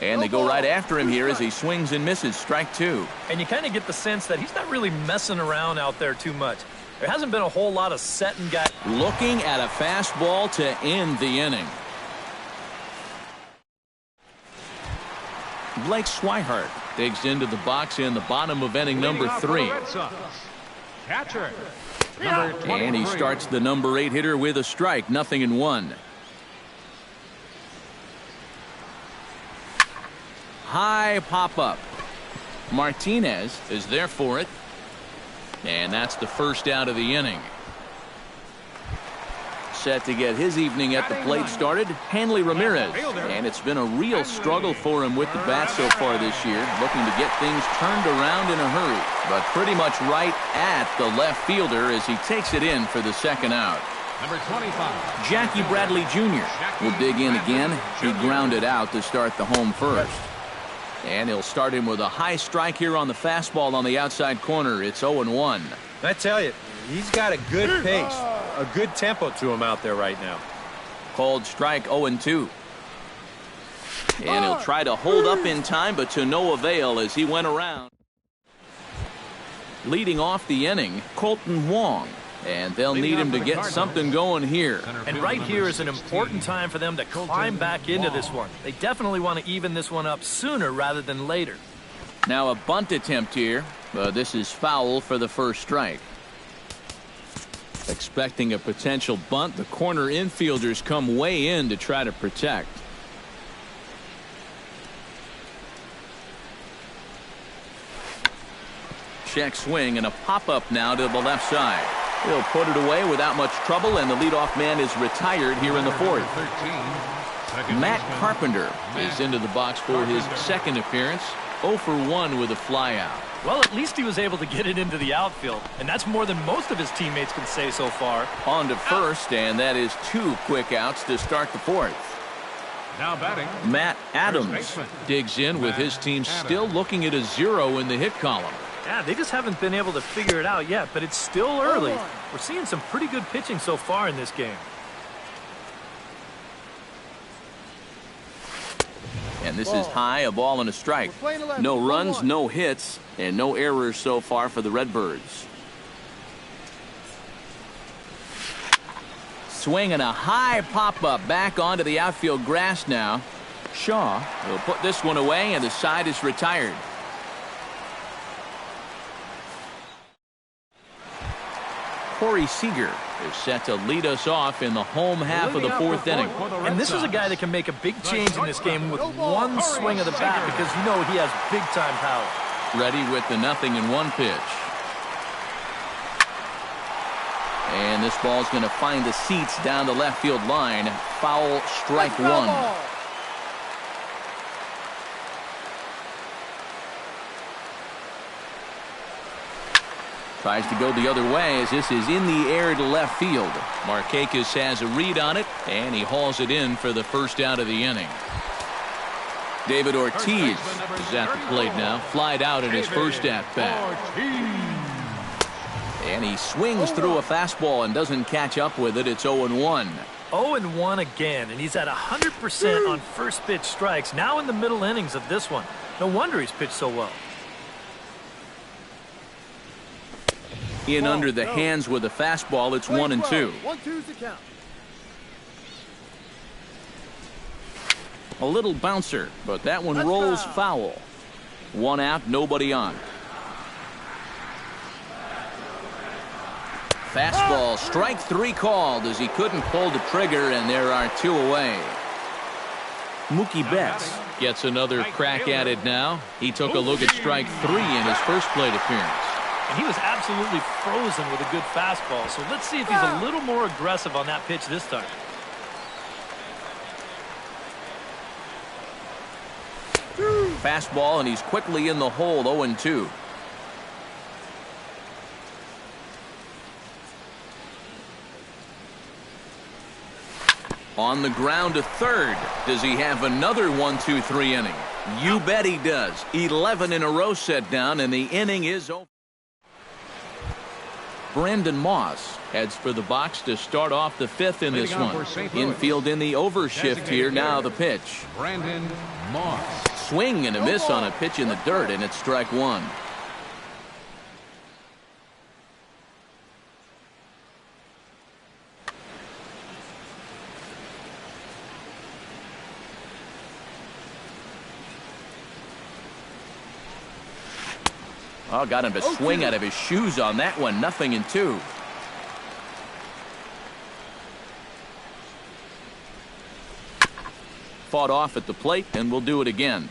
And they go right after him here as he swings and misses. Strike 2. And you kind of get the sense that he's not really messing around out there too much. There hasn't been a whole lot of setting guy. Looking at a fastball to end the inning. Blake Swihart digs into the box in the bottom of inning number 3. Catcher. And he starts the number 8 hitter with a strike, 0-1. High pop-up. Martinez is there for it. And that's the first out of the inning. Set to get his evening at the plate started, Hanley Ramirez. And it's been a real struggle for him with the bat so far this year, looking to get things turned around in a hurry. But pretty much right at the left fielder as he takes it in for the second out. Number 25. Jackie Bradley Jr. will dig in again. He grounded out to start the home first. And he'll start him with a high strike here on the fastball on the outside corner. It's 0-1. I tell you, he's got a good pace, a good tempo to him out there right now. Called strike, 0-2. And he'll try to hold up in time, but to no avail as he went around. Leading off the inning, Colton Wong. And they'll need him to get something going here. And right here is an important time for them to climb back into this one. They definitely want to even this one up sooner rather than later. Now a bunt attempt here. This is foul for the first strike. Expecting a potential bunt, the corner infielders come way in to try to protect. Check swing and a pop-up now to the left side. He'll put it away without much trouble, and the leadoff man is retired here in the fourth. Matt Carpenter is into the box for his second appearance. 0 for 1 with a flyout. Well, at least he was able to get it into the outfield, and that's more than most of his teammates can say so far. On to first, and that is 2 quick outs to start the fourth. Now batting, Matt Adams digs in with his team still looking at a 0 in the hit column. Yeah, they just haven't been able to figure it out yet, but it's still early. We're seeing some pretty good pitching so far in this game. And this is high, a ball and a strike. No runs, no hits, and no errors so far for the Redbirds. Swinging a high pop-up back onto the outfield grass now. Shaw will put this one away, and the side is retired. Corey Seager is set to lead us off in the home half of the fourth inning. And this is a guy that can make a big change in this game with one swing of the bat because you know he has big-time power. Ready with the 0-1 pitch. And this ball's going to find the seats down the left field line. Foul, strike 1. Tries to go the other way as this is in the air to left field. Markakis has a read on it, and he hauls it in for the first out of the inning. David Ortiz is at the plate now. Flied out in his first at-bat. And he swings through a fastball and doesn't catch up with it. It's 0-1. 0-1 again, and he's at 100% on first pitch strikes, now in the middle innings of this one. No wonder he's pitched so well. In under the hands with a fastball, it's 1-2. 1-2's the count. A little bouncer, but that one rolls foul. 1 out, nobody on. Fastball, strike 3 called as he couldn't pull the trigger, and there are 2 away. Mookie Betts gets another crack at it now. He took a look at strike 3 in his first plate appearance. And he was absolutely frozen with a good fastball, so let's see if he's a little more aggressive on that pitch this time. Fastball, and he's quickly in the hole, 0-2. On the ground to third. Does he have another 1-2-3 inning? You bet he does. 11 in a row set down, and the inning is over. Brandon Moss heads for the box to start off the 5th in this one. Infield in the overshift here. Now the pitch. Brandon Moss. Swing and a miss on a pitch in the dirt, and it's strike 1. Oh, got him to swing out of his shoes on that one. 0-2. Fought off at the plate, and we'll do it again.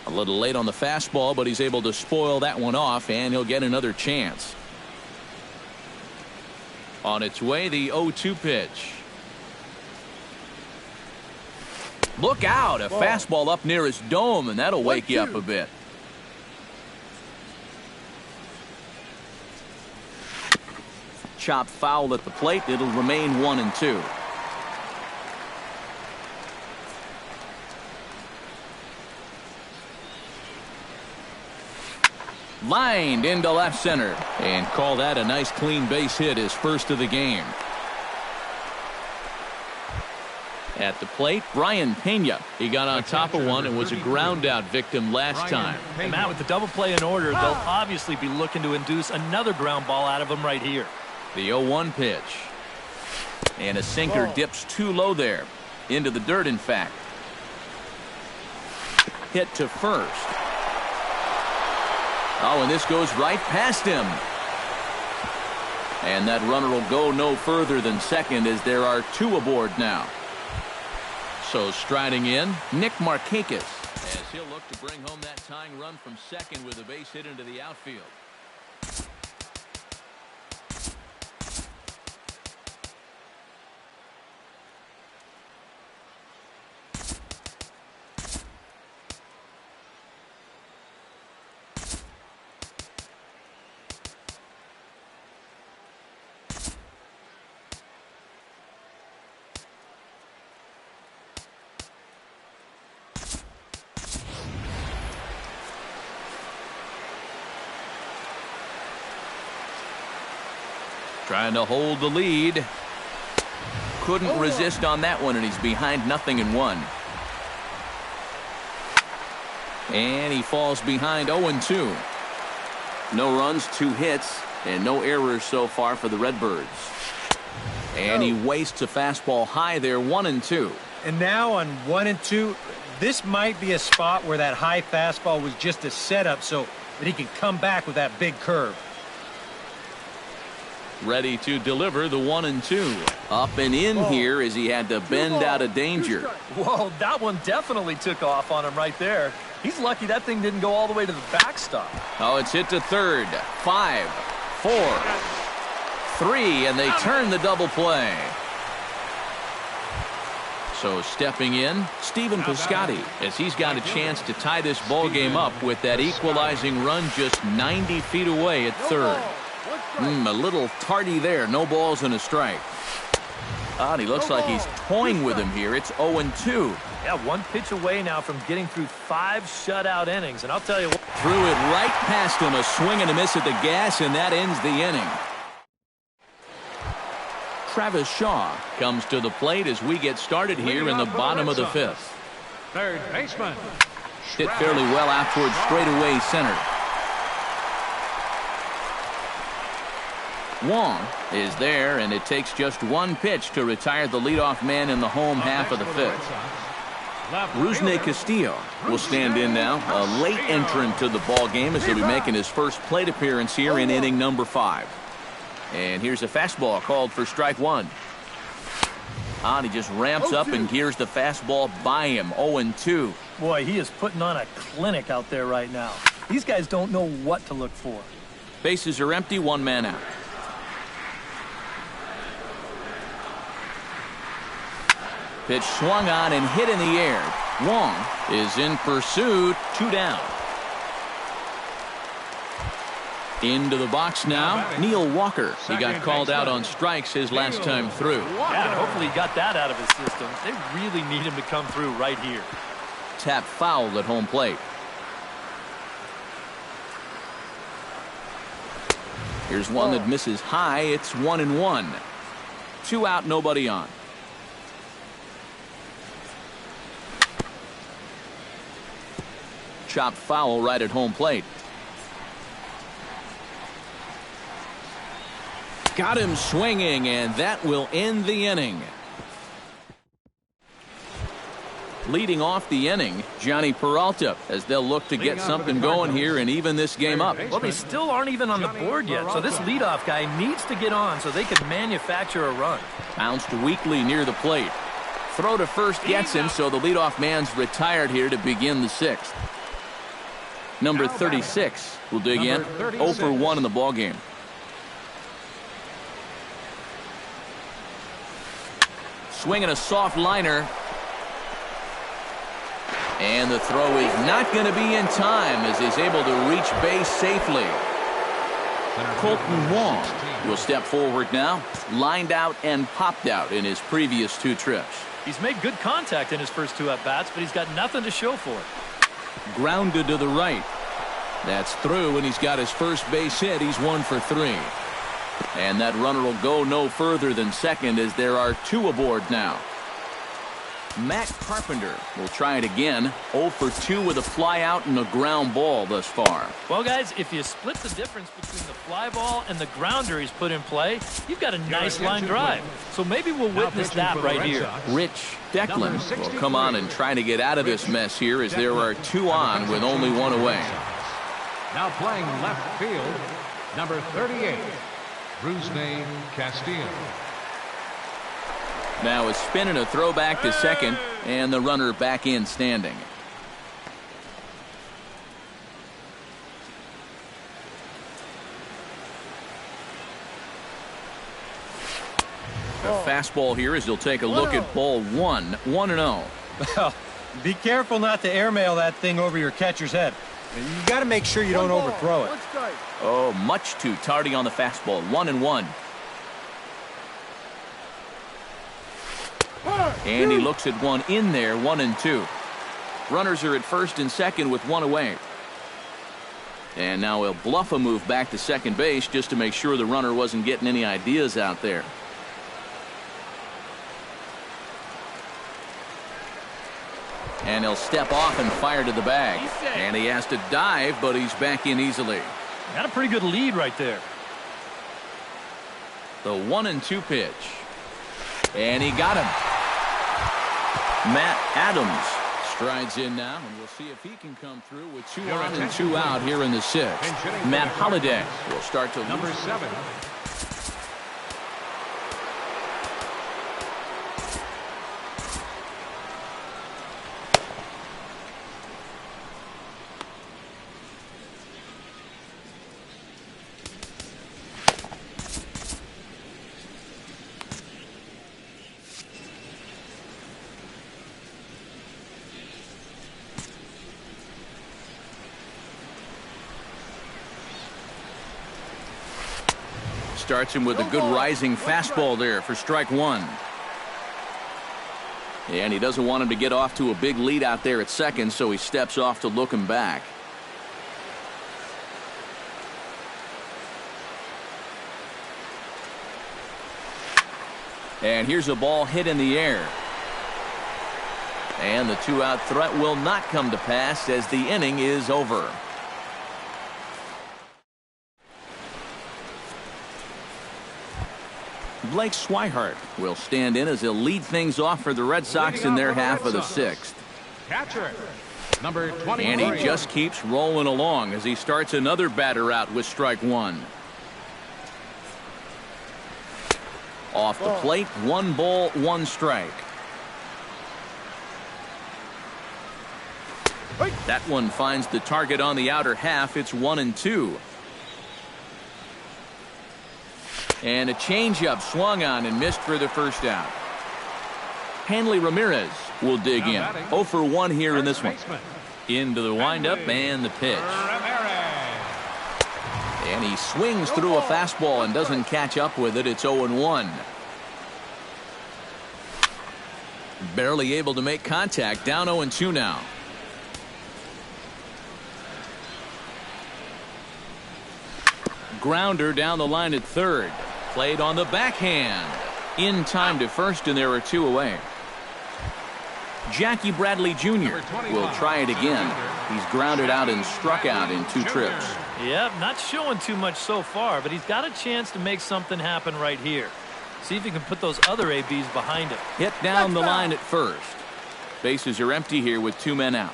A little late on the fastball, but he's able to spoil that one off, and he'll get another chance. On its way, the 0-2 pitch. Look out! A fastball up near his dome, and that'll wake you up a bit. Chopped foul at the plate. It'll remain 1-2. Lined into left center, and call that a nice clean base hit, his first of the game. At the plate, Brian Pena. He got on top of one and was a ground out victim last time. And Matt, with the double play in order, they'll obviously be looking to induce another ground ball out of him right here. The 0-1 pitch. And a sinker dips too low there. Into the dirt, in fact. Hit to first. Oh, and this goes right past him. And that runner will go no further than second, as there are two aboard now. So striding in, Nick Markakis, as he'll look to bring home that tying run from second with a base hit into the outfield. Trying to hold the lead. Couldn't resist on that one, and he's behind 0-1. And he falls behind 0-2. No runs, 2 hits, and no errors so far for the Redbirds. And he wastes a fastball high there, 1-2. And now on 1-2, this might be a spot where that high fastball was just a setup so that he can come back with that big curve. Ready to deliver the 1-2. Up and in here as he had to bend out of danger. Whoa, that one definitely took off on him right there. He's lucky that thing didn't go all the way to the backstop. Oh, it's hit to third. 5, 4, 3, and they turn the double play. So stepping in, Stephen Piscotty, as he's got a chance to tie this ball game up with that equalizing run just 90 feet away at third. A little tardy there. No balls and a strike. And he looks like he's toying with him here. It's 0-2. Yeah, 1 pitch away now from getting through 5 shutout innings. And I'll tell you what. Threw it right past him. A swing and a miss at the gas, and that ends the inning. Travis Shaw comes to the plate as we get started here in the bottom of the 5th. Third baseman. Hit fairly well out towards straightaway center. Wong is there, and it takes just 1 pitch to retire the leadoff man in the home half of the 5th. Rusney Castillo will stand in now, a late entrant to the ball game as he'll be making his first plate appearance here in inning number 5. And here's a fastball called for strike 1. And he just ramps up and gears the fastball by him. 0-2. Boy, he is putting on a clinic out there right now. These guys don't know what to look for. Bases are empty, 1 man out. Pitch swung on and hit in the air. Wong is in pursuit. 2 down. Into the box now, Neil Walker. He got called out on strikes his last time through. Yeah, and hopefully he got that out of his system. They really need him to come through right here. Tap foul at home plate. Here's one that misses high. It's 1-1. 2 out, nobody on. Chopped foul right at home plate. Got him swinging, and that will end the inning. Leading off the inning, Johnny Peralta, as they'll look to get something going here and even this game up. Well, they still aren't even on the board yet, so this leadoff guy needs to get on so they can manufacture a run. Bounced weakly near the plate. Throw to first gets him, so the leadoff man's retired here to begin the sixth. Number 36 will dig in. 0 for 1 in the ballgame. Swinging a soft liner. And the throw is not going to be in time as he's able to reach base safely. Colton Wong will step forward now. Lined out and popped out in his previous 2 trips. He's made good contact in his first 2 at-bats, but he's got nothing to show for it. Grounded to the right. That's through, and he's got his first base hit. He's 1 for 3. And that runner will go no further than second as there are 2 aboard now. Matt Carpenter will try it again. 0 for 2 with a fly out and a ground ball thus far. Well, guys, if you split the difference between the fly ball and the grounder he's put in play, you've got a nice line drive. So maybe we'll witness that right here. Rich Declan will come on and try to get out of this mess here as there are 2 on with only 1 away. Now playing left field, number 38, Brewers2007. Now a spin and a throw back to second, and the runner back in standing. A fastball here as he'll take a look at ball 1, 1-0. Well, be careful not to airmail that thing over your catcher's head. You got to make sure you don't overthrow it. Oh, much too tardy on the fastball. 1-1. And he looks at one in there. 1-2. Runners are at first and second with 1 away. And now he'll bluff a move back to second base just to make sure the runner wasn't getting any ideas out there. And he'll step off and fire to the bag. And he has to dive, but he's back in easily. Got a pretty good lead right there. The 1-2 pitch. And he got him. Matt Adams strides in now, and we'll see if he can come through with 2 on and 2 out here in the 6th. Matt Holliday will start to number 7. Starts him with a good rising fastball there for strike 1. And he doesn't want him to get off to a big lead out there at second, so he steps off to look him back. And here's a ball hit in the air. And the 2-out threat will not come to pass as the inning is over. Blake Swihart will stand in as he'll lead things off for the Red Sox in their half of the 6th. Catcher, number 23. And he just keeps rolling along as he starts another batter out with strike 1. Off the plate, 1 ball, 1 strike. That one finds the target on the outer half. It's 1-2. And a changeup swung on and missed for the first out. Hanley Ramirez will dig in. 0 for 1 here in this one. Into the windup and the pitch. And he swings through a fastball and doesn't catch up with it. It's 0-1. Barely able to make contact. Down 0-2 now. Grounder down the line at third. Played on the backhand. In time to first, and there are 2 away. Jackie Bradley Jr. will try it again. He's grounded out and struck out in 2 trips. Yep, not showing too much so far, but he's got a chance to make something happen right here. See if he can put those other ABs behind him. Hit down the line at first. Bases are empty here with 2 men out.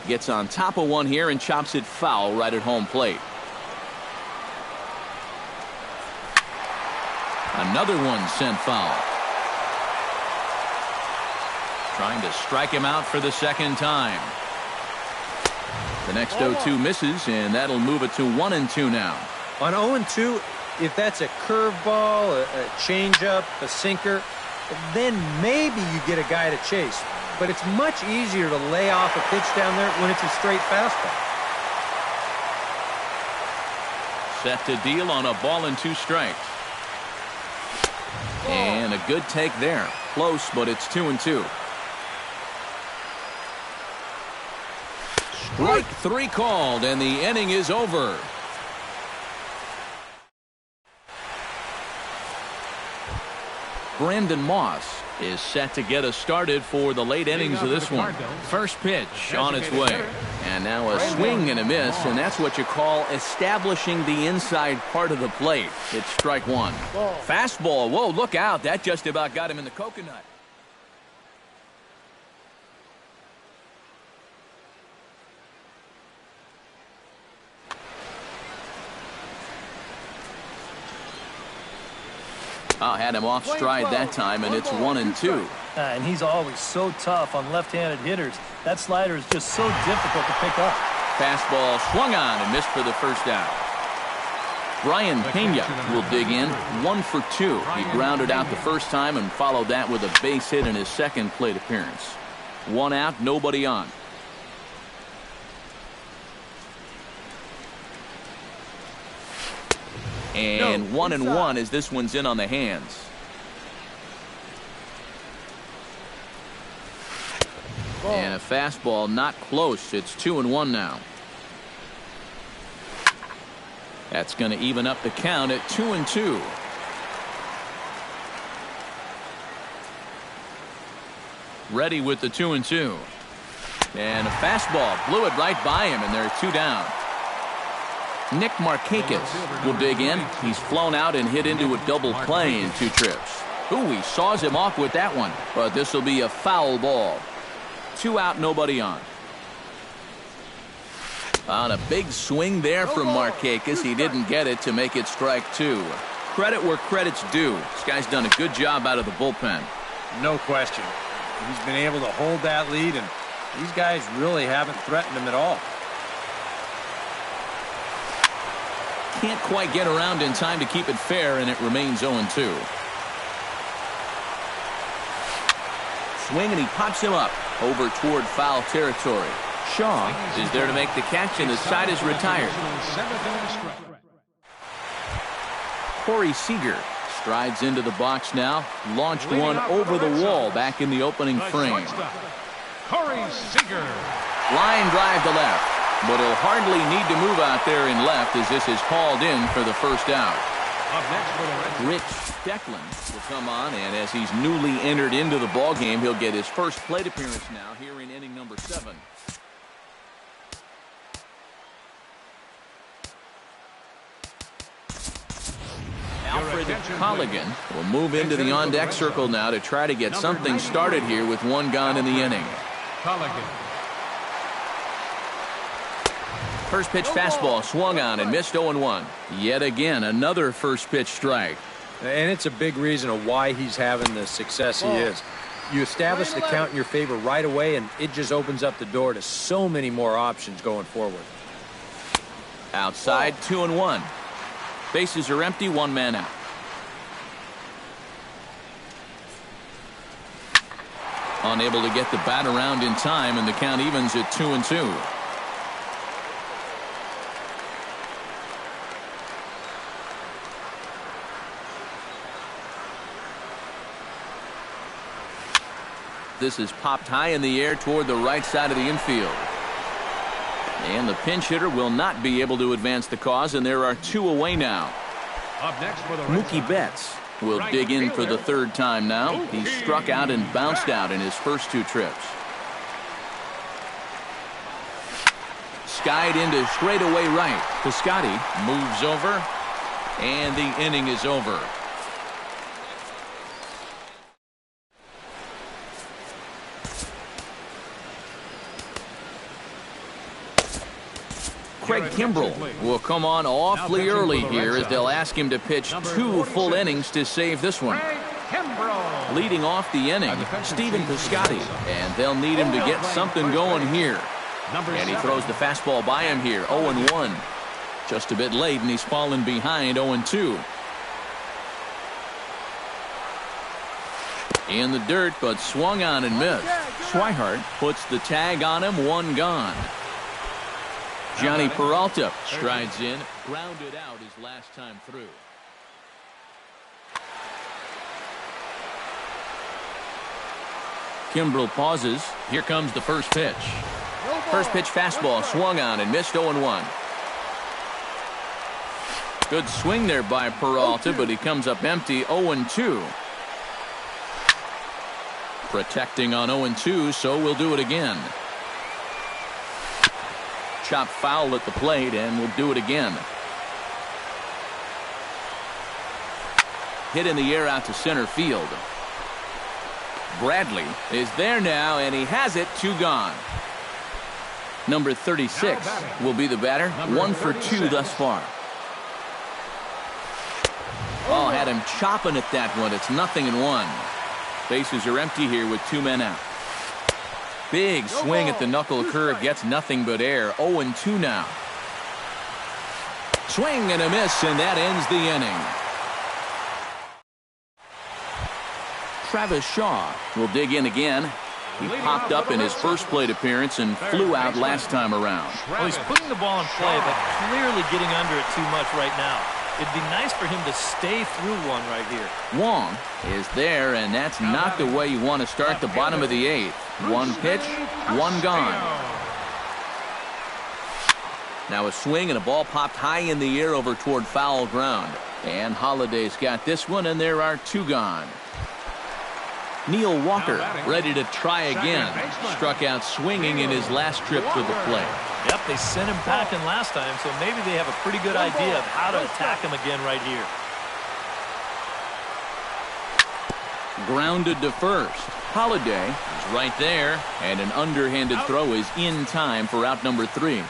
Gets on top of one here and chops it foul right at home plate. Another one sent foul. Trying to strike him out for the second time. The next 0-2 misses, and that'll move it to 1-2 now. On 0-2, if that's a curveball, a changeup, a sinker, then maybe you get a guy to chase. But it's much easier to lay off a pitch down there when it's a straight fastball. Set to deal on a ball and 2 strikes. And a good take there. Close, but it's 2-2. Strike 3 called, and the inning is over. Brandon Moss is set to get us started for the late innings of this one. First pitch on its way. And now a swing and a miss, and that's what you call establishing the inside part of the plate. It's strike 1. Fastball. Whoa, look out. That just about got him in the coconut. Had him off stride that time, and it's 1-2. And he's always so tough on left-handed hitters. That slider is just so difficult to pick up. Fastball swung on and missed for the first out. Brian Pena will dig in, 1 for 2. He grounded out the first time and followed that with a base hit in his second plate appearance. 1 out, nobody on. And 1-1 as this one's in on the hands. And a fastball not close. It's 2-1 now. That's going to even up the count at 2-2. Ready with the 2-2. And a fastball blew it right by him, and they're 2 down. Nick Markakis will dig in. He's flown out and hit into a double play in 2 trips. Ooh, he saws him off with that one, but this will be a foul ball. 2 out, nobody on. On a big swing there from Markakis, he didn't get it to make it strike 2. Credit where credit's due. This guy's done a good job out of the bullpen. No question. He's been able to hold that lead, and these guys really haven't threatened him at all. Can't quite get around in time to keep it fair, and it remains 0-2. Swing, and he pops him up over toward foul territory. Shaw is there to make the catch, and the side is retired. Corey Seager strides into the box now. Launched one over the wall back in the opening frame. Corey Seager. Line drive to left. But he'll hardly need to move out there in left as this is called in for the first out. Up next for the Rich Declan will come on, and as he's newly entered into the ballgame, he'll get his first plate appearance now here in inning number 7. Alfred Colligan will move into the on-deck circle now to try to get something started here with 1 gone in the inning. Colligan. First pitch fastball swung on and missed 0-1. Yet again, another first pitch strike. And it's a big reason of why he's having the success he is. You establish the count in your favor right away, and it just opens up the door to so many more options going forward. Outside, 2-1. Bases are empty, 1 man out. Unable to get the bat around in time, and the count evens at 2-2. This is popped high in the air toward the right side of the infield. And the pinch hitter will not be able to advance the cause, and there are 2 away now. Up next for the Mookie Betts will dig in for the 3rd time now. He struck out and bounced out in his first 2 trips. Skied into straightaway right. Piscotty moves over, and the inning is over. Craig Kimbrell will come on awfully early here as they'll ask him to pitch 2 full innings to save this one. Leading off the inning, Stephen Piscotty, and they'll need him to get something going here. And he throws the fastball by him here, 0-1. Just a bit late, and he's fallen behind 0-2. In the dirt, but swung on and missed. Swihart puts the tag on him, 1 gone. Johnny Peralta strides in, grounded out his last time through. Kimbrell pauses. Here comes the first pitch. First pitch fastball swung on and missed, 0-1. Good swing there by Peralta, but he comes up empty, 0-2. Protecting on 0-2, so we'll do it again. Chop foul at the plate, and we'll do it again. Hit in the air out to center field. Bradley is there now, and he has it, 2 gone. Number 36 will be the batter, 1 for 2 thus far. Oh, had him chopping at that one. It's 0-1. Bases are empty here with 2 men out. Big swing at the knuckle curve, gets nothing but air. 0-2 now. Swing and a miss, and that ends the inning. Travis Shaw will dig in again. He popped up in his first plate appearance and flew out last time around. Well, he's putting the ball in play, but clearly getting under it too much right now. It'd be nice for him to stay through one right here. Wong is there, and that's not the way you want to start the bottom of the 8th. 1 pitch, 1 gone. Now a swing and a ball popped high in the air over toward foul ground. And Holliday's got this one, and there are 2 gone. Neil Walker ready to try again. Struck out swinging in his last trip to the plate. Yep, they sent him packing last time, so maybe they have a pretty good idea of how to attack him again right here. Grounded to first. Holliday is right there, and an underhanded throw is in time for out number 3.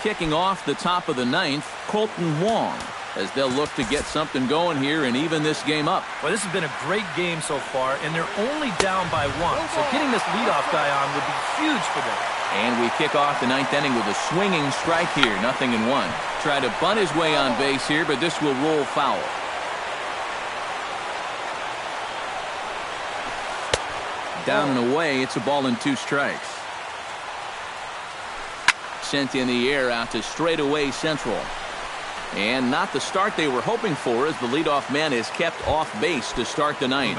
Kicking off the top of the 9th, Colton Wong, as they'll look to get something going here and even this game up. Well, this has been a great game so far, and they're only down by 1, so getting this leadoff guy on would be huge for them. And we kick off the 9th inning with a swinging strike here, 0-1. Try to bunt his way on base here, but this will roll foul. Down and away, it's a ball and 2 strikes. Sent in the air out to straightaway central. And not the start they were hoping for, as the leadoff man is kept off base to start the 9th.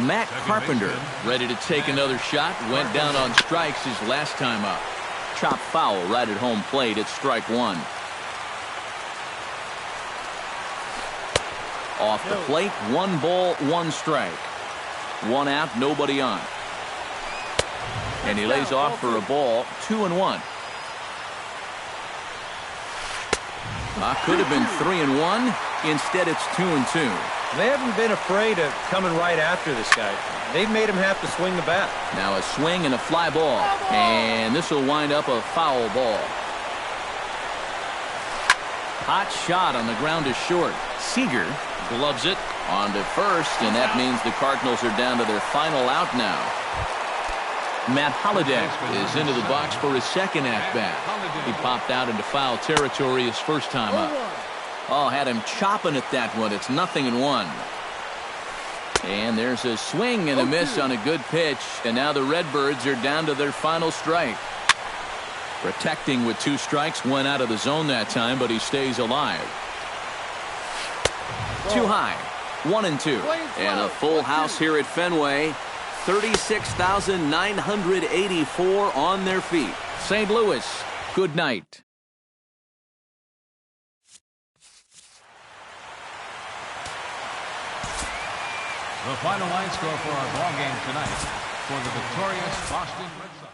Matt Carpenter ready to take another shot. Went down on strikes his last time up. Chop foul right at home plate. It's strike 1. Off the plate, 1 ball, 1 strike. 1 out, nobody on. And he lays off for a ball, 2-1. Could have been 3-1. Instead, it's 2-2. They haven't been afraid of coming right after this guy. They've made him have to swing the bat. Now a swing and a fly ball. And this will wind up a foul ball. Hot shot on the ground is short. Seager gloves it on to first, and that means the Cardinals are down to their final out now. Matt Holliday is into the box for his second at-bat. He popped out into foul territory his first time up. Oh, had him chopping at that one. It's 0-1. And there's a swing and a miss on a good pitch, and now the Redbirds are down to their final strike. Protecting with 2 strikes, went out of the zone that time, but he stays alive. Too high, 1-2, and a full house here at Fenway. 36,984 on their feet. St. Louis, good night. The final line score for our ball game tonight for the victorious Boston Red Sox.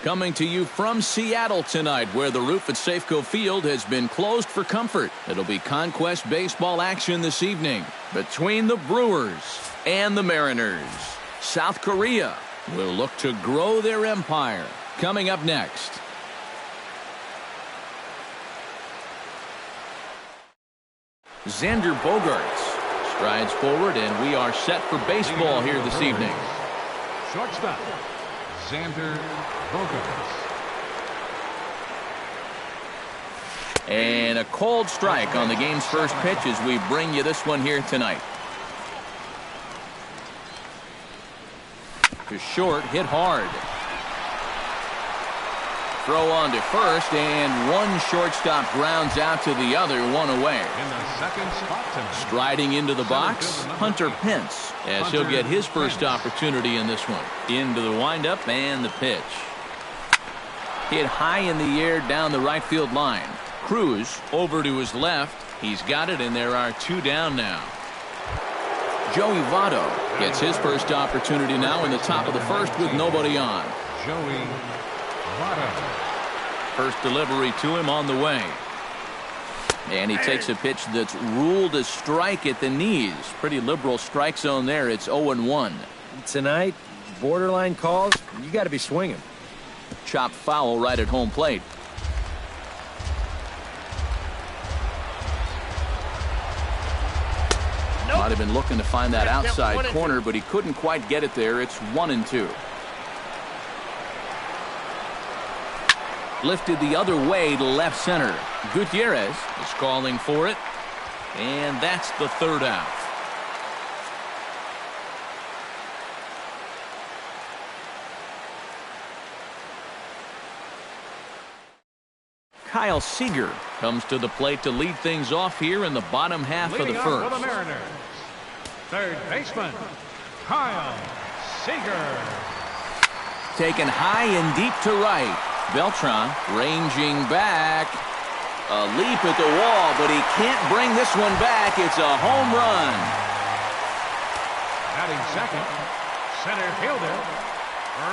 coming to you from Seattle tonight, where the roof at Safeco Field has been closed for comfort. It'll be Conquest baseball action this evening between the Brewers and the Mariners. South Korea will look to grow their empire. Coming up next. Xander Bogaerts strides forward, and we are set for baseball here this evening. Shortstop, Xander Bogaerts. And a cold strike on the game's first pitch as we bring you this one here tonight. To short, hit hard. Throw on to first, and one shortstop grounds out to the other, one away. In the second spot tonight. Striding into the box, Hunter Pence, as he'll get his first opportunity in this one. Into the windup and the pitch. Hit high in the air down the right field line. Cruz over to his left. He's got it, and there are two down now. Joey Votto gets his first opportunity now in the top of the first with nobody on. Joey Votto. First delivery to him on the way. And he takes a pitch that's ruled a strike at the knees. Pretty liberal strike zone there. It's 0-1. Tonight, borderline calls, you got to be swinging. Chopped foul right at home plate. Might have been looking to find that outside corner, but he couldn't quite get it there. It's 1-2. Lifted the other way to left center. Gutierrez is calling for it, and that's the third out. Kyle Seager comes to the plate to lead things off here in the bottom half of the Leading first. off for the Mariners, third baseman, Kyle Seager. Taken high and deep to right. Beltran ranging back. A leap at the wall, but he can't bring this one back. It's a home run. Batting second, center fielder,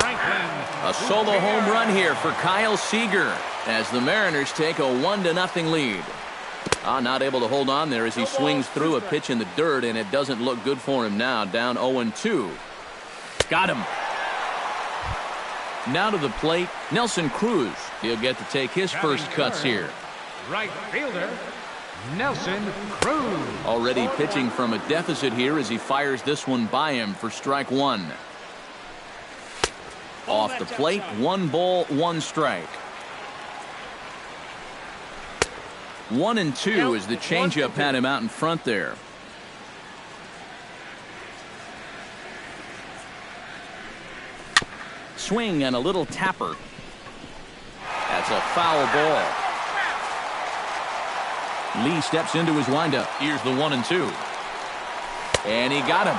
Franklin. A solo home run here for Kyle Seager as the Mariners take a 1-0 lead. Not able to hold on there as he swings through a pitch in the dirt, and it doesn't look good for him now. Down 0-2. Got him. Now to the plate, Nelson Cruz. He'll get to take his first cuts here. Right fielder, Nelson Cruz. Already pitching from a deficit here as he fires this one by him for strike one. Off the plate, 1 ball, 1 strike. 1-2 as the changeup had him out in front there. Swing and a little tapper. That's a foul ball. Lee steps into his windup. Here's the 1-2. And he got him.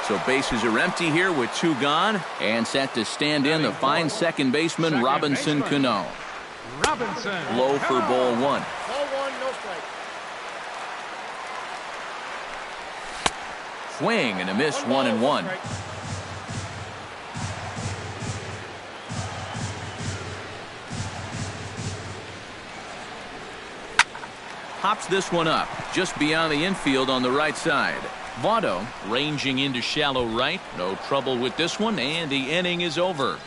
So bases are empty here with 2 gone. And set to stand in the fine second baseman, Robinson Cano. Robinson. Low for ball 1. Ball 1, no strike. Swing and a miss, 1-1. Pops this one up just beyond the infield on the right side. Votto ranging into shallow right. No trouble with this one, and the inning is over.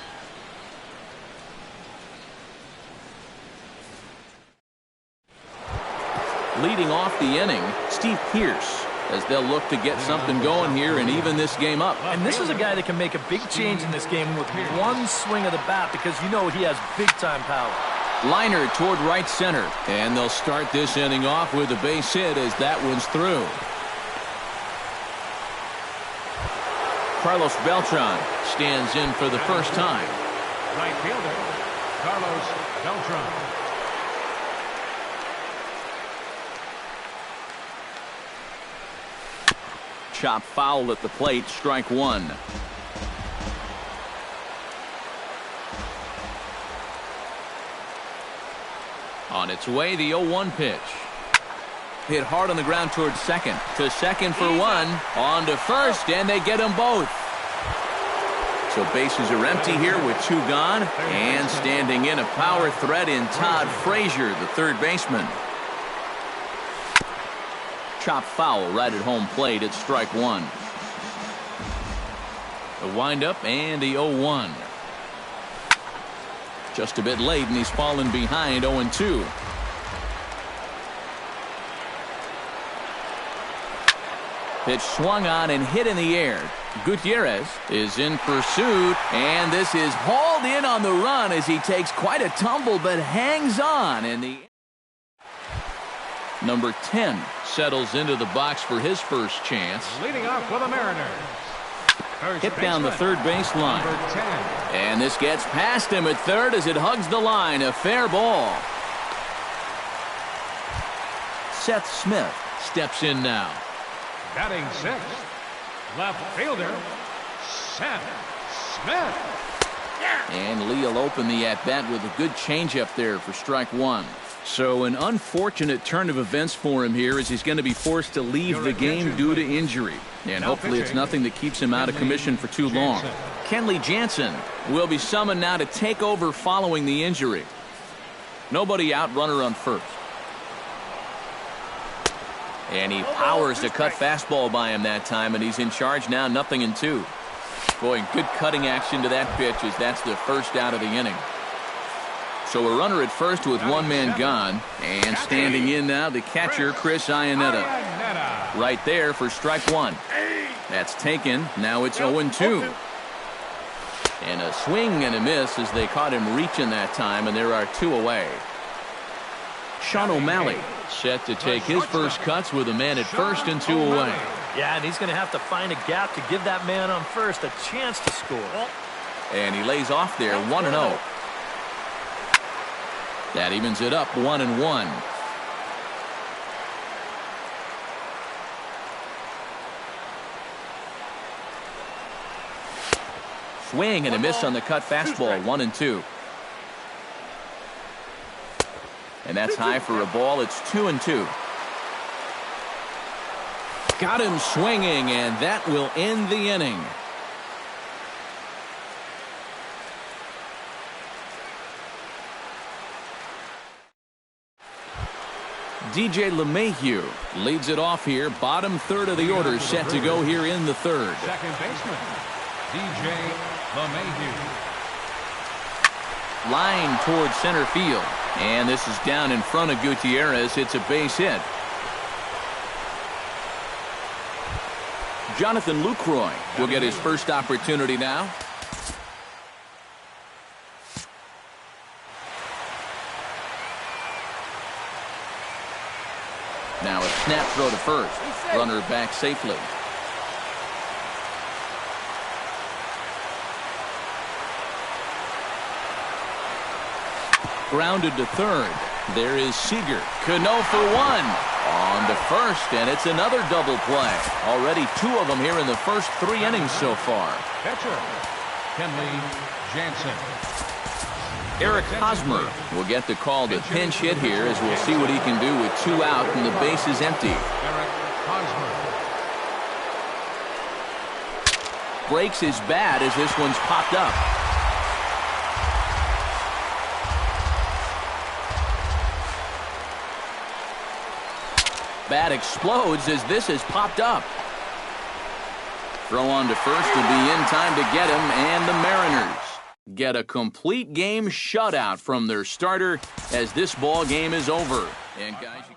Leading off the inning, Steve Pearce, as they'll look to get something going here and even this game up. And this is a guy that can make a big change in this game with one swing of the bat, because you know he has big-time power. Liner toward right center, and they'll start this inning off with a base hit as that one's through. Carlos Beltran stands in for the first time. Right fielder, Carlos Beltran. Chop foul at the plate, strike 1. On its way, the 0-1 pitch. Hit hard on the ground towards second. To second for 1. On to first, and they get them both. So bases are empty here with 2 gone. And standing in a power threat in Todd Frazier, the third baseman. Chop foul right at home plate at strike 1. A windup and the 0-1. Just a bit late, and he's fallen behind 0-2. Pitch swung on and hit in the air. Gutierrez is in pursuit, and this is hauled in on the run as he takes quite a tumble but hangs on. And the number 10 settles into the box for his first chance. Leading off for the Mariners. Hit down the third base line. And this gets past him at third as it hugs the line. A fair ball. Seth Smith steps in now. Batting sixth, left fielder, Seth Smith. And Lee will open the at-bat with a good changeup there for strike 1. So an unfortunate turn of events for him here as he's going to be forced to leave the game due to injury. And hopefully it's nothing that keeps him out of commission for too long. Kenley Jansen will be summoned now to take over following the injury. Nobody out, runner on first. And he powers the cut fastball by him that time, and he's in charge now, 0-2. Boy, good cutting action to that pitch as that's the first out of the inning. So a runner at first with 1 man gone, and standing in now the catcher, Chris Iannetta. Right there for strike 1. That's taken. Now it's 0-2. And a swing and a miss as they caught him reaching that time, and there are 2 away. Sean O'Malley set to take his first cuts with a man at first and 2 away. Yeah, and he's going to have to find a gap to give that man on first a chance to score. And he lays off there, 1-0. That evens it up, 1-1. Swing and a miss on the cut fastball, 1-2. And that's high for a ball. It's 2-2. Got him swinging, and that will end the inning. DJ LeMahieu leads it off here. Bottom third of the order set to go here in the third. Second baseman, DJ LeMahieu. Line towards center field. And this is down in front of Gutierrez. It's a base hit. Jonathan Lucroy will get his first opportunity now. Now a snap throw to first. Runner back safely. Grounded to third. There is Seager. Cano for 1. On to first, and it's another double play. Already 2 of them here in the first 3 innings so far. Catcher, Kenley Jansen. Eric Hosmer will get the call to pinch hit here as we'll see what he can do with 2 out and the base is empty. Eric Hosmer. Breaks his bat as this one's popped up. Bat explodes as this has popped up. Throw on to first will be in time to get him, and the Mariners get a complete game shutout from their starter as this ball game is over. And guys, you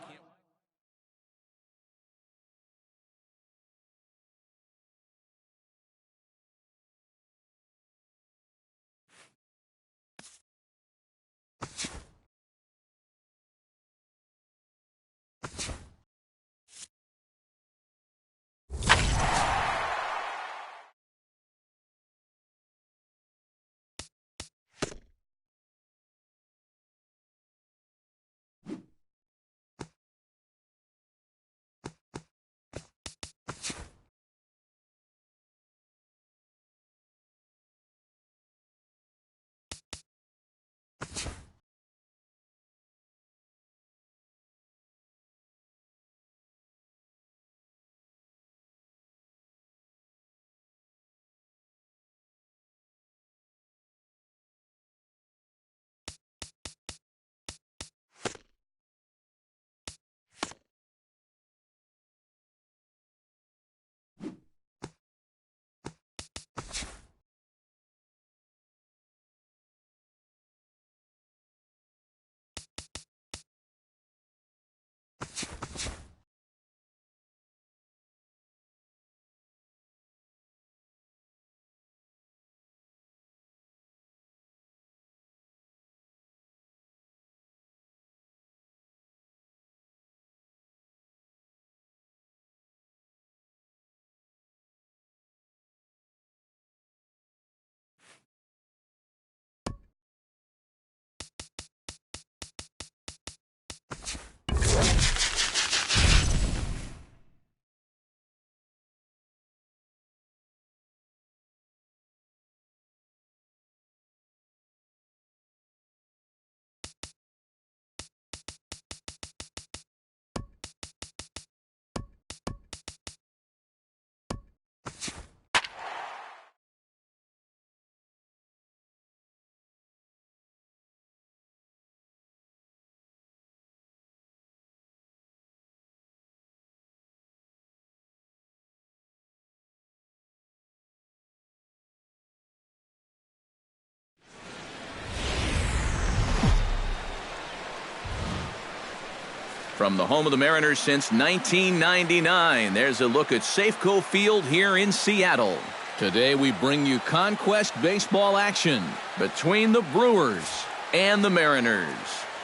From the home of the Mariners since 1999, there's a look at Safeco Field here in Seattle. Today we bring you Conquest baseball action between the Brewers and the Mariners.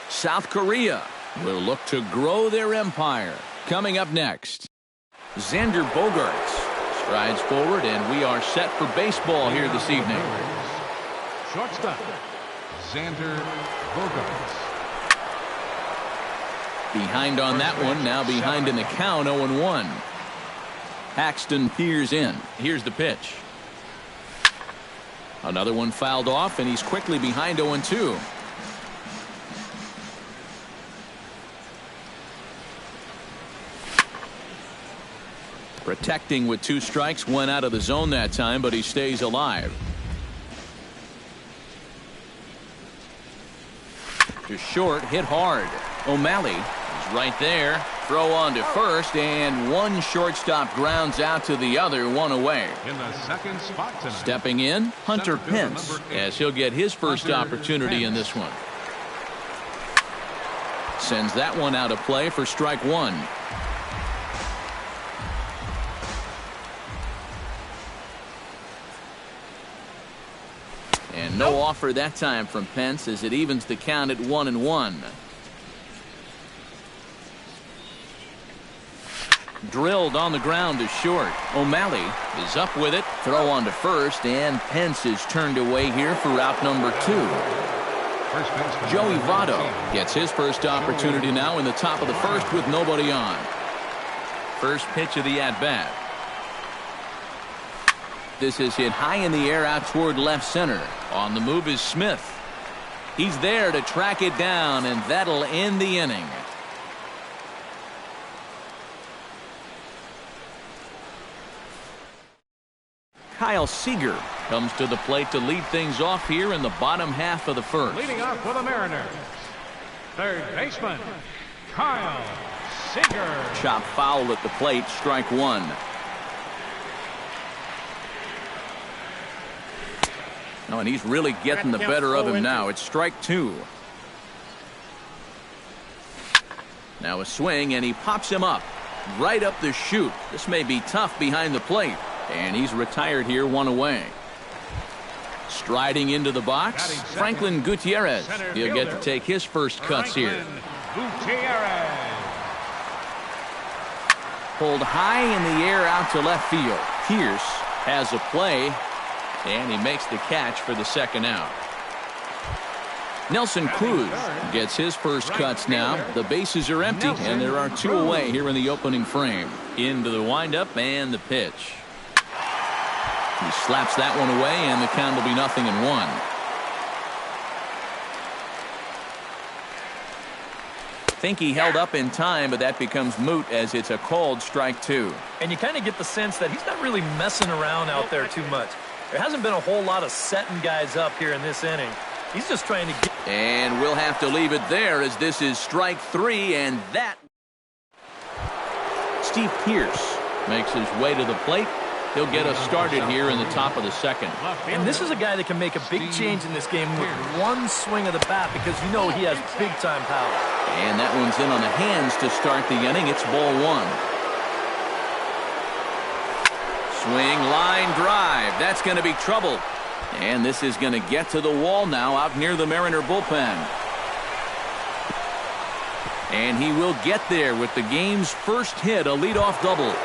South Korea will look to grow their empire. Coming up next, Xander Bogaerts strides forward, and we are set for baseball here this evening. Shortstop, Xander Bogaerts. Behind on that one, now behind in the count, 0-1. Paxton peers in. Here's the pitch. Another one fouled off, and he's quickly behind 0-2. Protecting with 2 strikes, went out of the zone that time, but he stays alive. To short, hit hard. O'Malley is right there. Throw on to first, and one shortstop grounds out to the other, 1 away. In the second spot tonight, stepping in, Hunter Pence, as he'll get his first opportunity in this one. Sends that one out of play for strike 1. And no offer that time from Pence as it evens the count at 1-1. Drilled on the ground to short. O'Malley is up with it. Throw on to first, and Pence is turned away here for out number 2. Joey Votto gets his first opportunity now in the top of the first with nobody on. First pitch of the at-bat. This is hit high in the air out toward left center. On the move is Smith. He's there to track it down, and that'll end the inning. Kyle Seager comes to the plate to lead things off here in the bottom half of the first. leading off for the Mariners, third baseman, Kyle Seager. Chop foul at the plate, strike 1. Oh, and he's really getting the better of him now. It's strike 2. Now a swing, and he pops him up. Right up the chute. This may be tough behind the plate. And he's retired here, 1 away. Striding into the box, Franklin Gutierrez. He'll get to take his first cuts here. Gutierrez. Pulled high in the air out to left field. Pierce has a play, and he makes the catch for the second out. Nelson Cruz gets his first cuts now. The bases are empty, and there are 2 away here in the opening frame. Into the windup and the pitch. He slaps that one away, and the count will be 0-1. Think he held up in time, but that becomes moot as it's a called strike 2. And you kind of get the sense that he's not really messing around out there too much. There hasn't been a whole lot of setting guys up here in this inning. He's just trying to get... And we'll have to leave it there as this is strike 3, and that... Steve Pierce makes his way to the plate. He'll get us started here in the top of the second. And this is a guy that can make a big change in this game with one swing of the bat, because you know he has big-time power. And that one's in on the hands to start the inning. It's ball 1. Swing, line drive. That's going to be trouble. And this is going to get to the wall now out near the Mariner bullpen. And he will get there with the game's first hit, a leadoff double.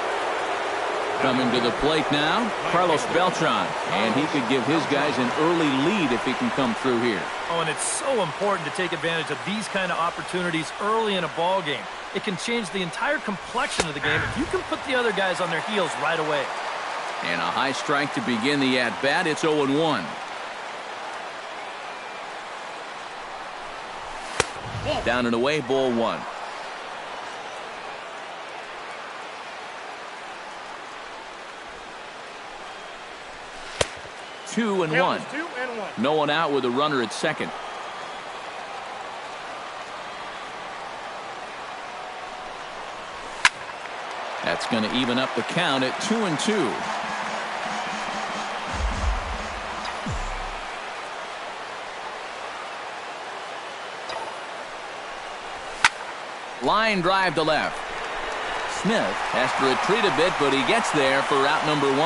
Coming to the plate now, Carlos Beltran. And he could give his guys an early lead if he can come through here. Oh, and it's so important to take advantage of these kind of opportunities early in a ball game. It can change the entire complexion of the game if you can put the other guys on their heels right away. And a high strike to begin the at-bat. It's 0-1. Down and away, ball 1. Two and one. No one out with a runner at second. That's going to even up the count at 2-2. Line drive to left. Smith has to retreat a bit, but he gets there for out number 1.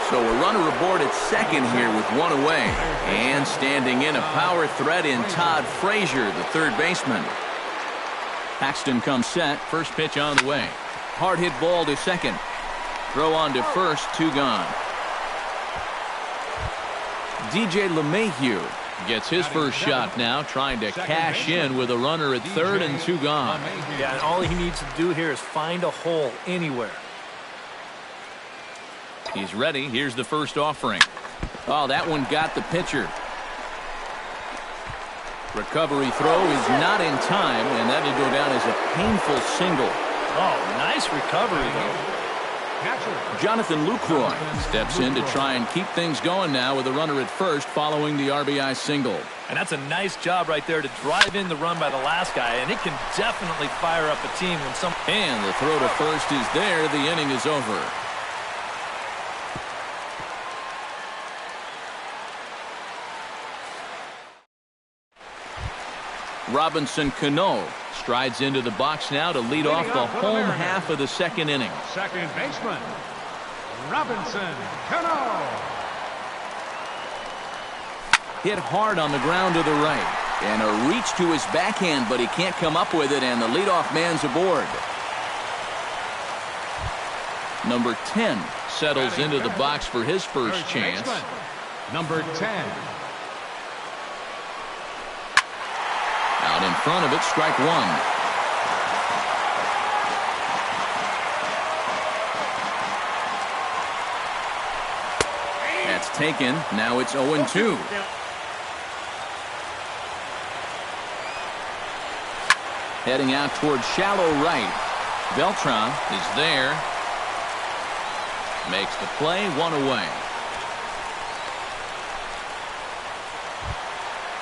So a runner aboard at second here with 1 away. And standing in, a power threat in Todd Frazier, the third baseman. Paxton comes set. First pitch on the way. Hard hit ball to second. Throw on to first. 2 gone. DJ LeMahieu gets his first shot now, trying to cash in with a runner at third and 2 gone. Yeah, and all he needs to do here is find a hole anywhere. He's ready. Here's the first offering. Oh, that one got the pitcher. Recovery throw is not in time, and that'll go down as a painful single. Oh, nice recovery, though. Jonathan Lucroy steps in to try and keep things going now with a runner at first following the RBI single. And that's a nice job right there to drive in the run by the last guy, and it can definitely fire up a team when some... And the throw to first is there. The inning is over. Robinson Cano strides into the box now to lead off the home half of the second inning. Second baseman, Robinson Cano. Hit hard on the ground to the right. And a reach to his backhand, but he can't come up with it, and the leadoff man's aboard. Number 10 settles into the box for his first chance. Number 10. Out in front of it, strike 1. That's taken. Now it's 0-2. Heading out towards shallow right. Beltran is there. Makes the play, 1 away.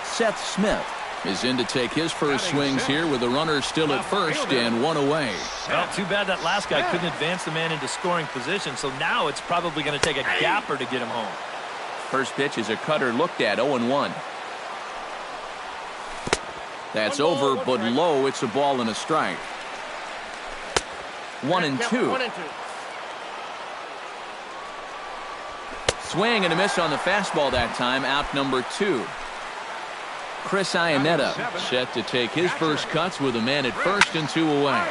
Seth Smith is in to take his first swings here with the runner still at first and 1 away. Well, too bad that last guy couldn't advance the man into scoring position, so now it's probably going to take a gapper to get him home. First pitch is a cutter looked at, 0-1. That's over, but low. It's a ball and a strike. 1-2. Swing and a miss on the fastball that time. Out number 2. Chris Iannetta set to take his first cuts with a man at first and 2 away.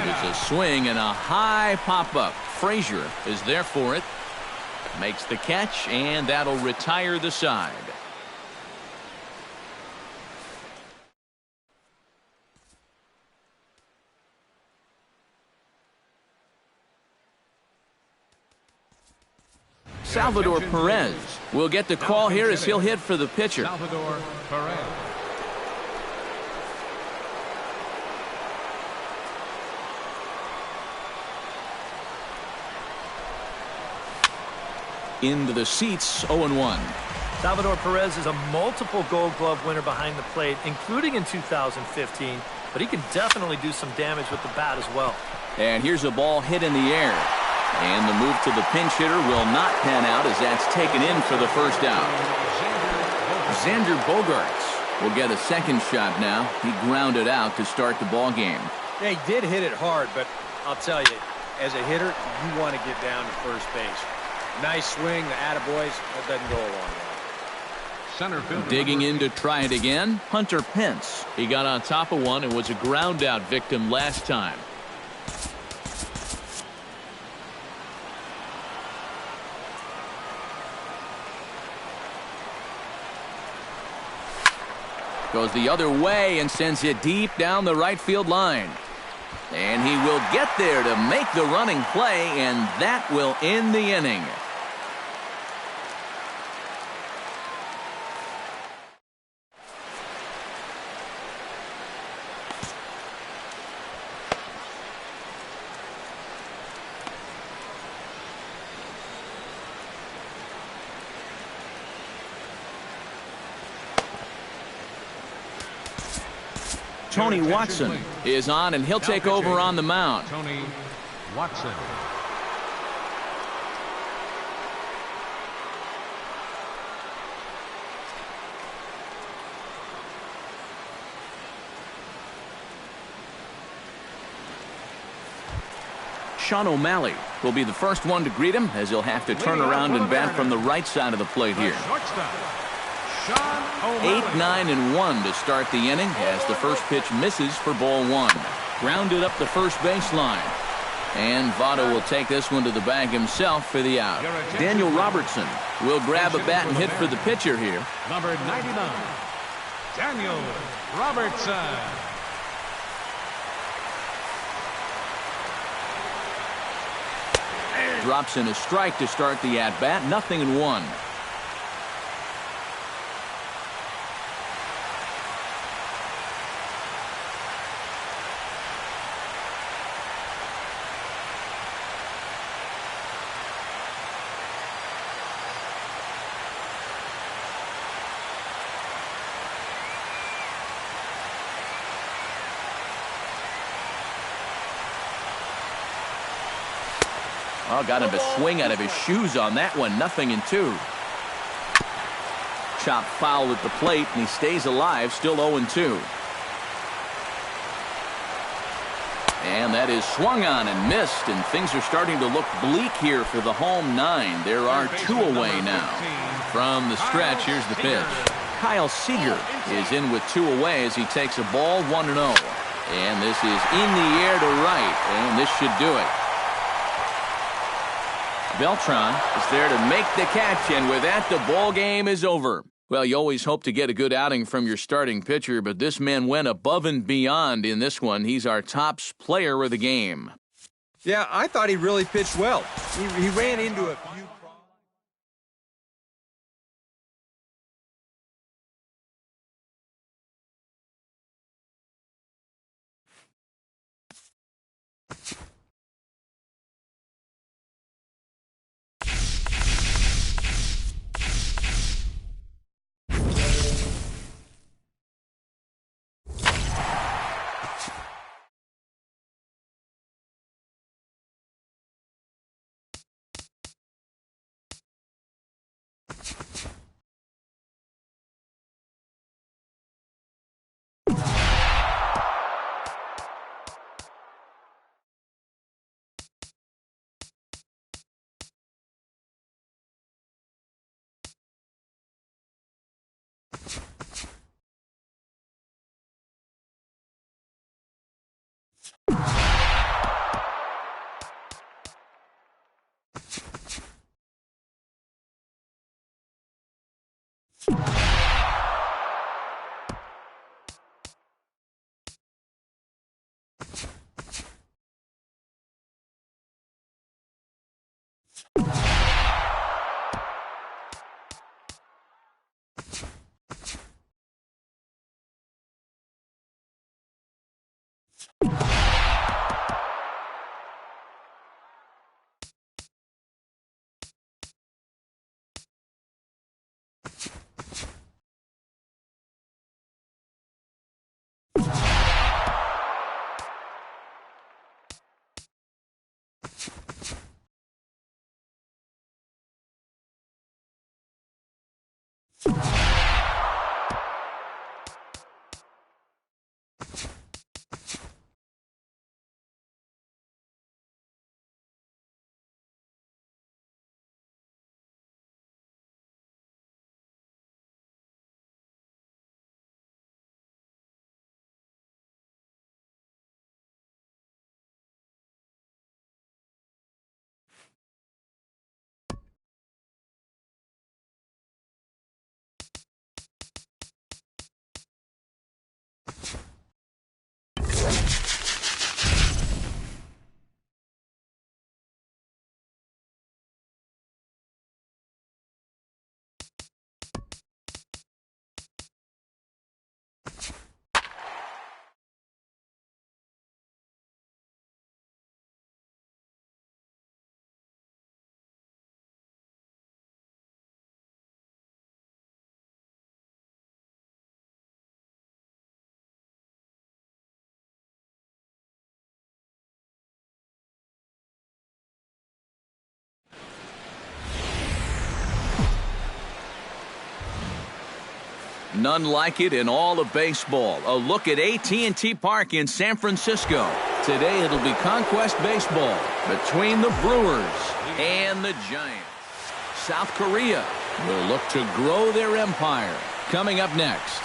It's a swing and a high pop-up. Frazier is there for it. Makes the catch, and that'll retire the side. Salvador Perez will get the call here as he'll hit for the pitcher. Salvador Perez. Into the seats, 0-1. Salvador Perez is a multiple Gold Glove winner behind the plate, including in 2015, but he can definitely do some damage with the bat as well. And here's a ball hit in the air. And the move to the pinch hitter will not pan out as that's taken in for the first out. Xander Bogaerts will get a second shot now. He grounded out to start the ball game. Yeah, he did hit it hard, but I'll tell you, as a hitter, you want to get down to first base. Nice swing, the attaboys, that doesn't go a long way. Center field. Digging in to try it again, Hunter Pence. He got on top of one and was a ground out victim last time. Goes the other way and sends it deep down the right field line. And he will get there to make the running play, and that will end the inning. Tony Watson is on, and he'll take over on the mound. Tony Watson. Sean O'Malley will be the first one to greet him, as he'll have to turn around and bat from the right side of the plate here. 8-9-1 to start the inning as the first pitch misses for ball one. Grounded up the first baseline. And Votto will take this one to the bag himself for the out. Daniel Robertson will grab a bat and hit for the pitcher here. Number 99, Daniel Robertson. Drops in a strike to start the at-bat. 0-1. Oh, got him to swing out of his shoes on that one. 0-2. Chop foul at the plate, and he stays alive, still 0-2. And that is swung on and missed, and things are starting to look bleak here for the home nine. There are two away now. From the stretch, here's the pitch. Kyle Seager is in with two away as he takes a ball, 1-0. And this is in the air to right, and this should do it. Beltran is there to make the catch, and with that, the ball game is over. Well, you always hope to get a good outing from your starting pitcher, but this man went above and beyond in this one. He's our top player of the game. Yeah, I thought he really pitched well. He ran into a few problems. None like it in all of baseball. A look at AT&T Park in San Francisco. today it'll be conquest baseball between the Brewers and the Giants. South Korea will look to grow their empire. Coming up next,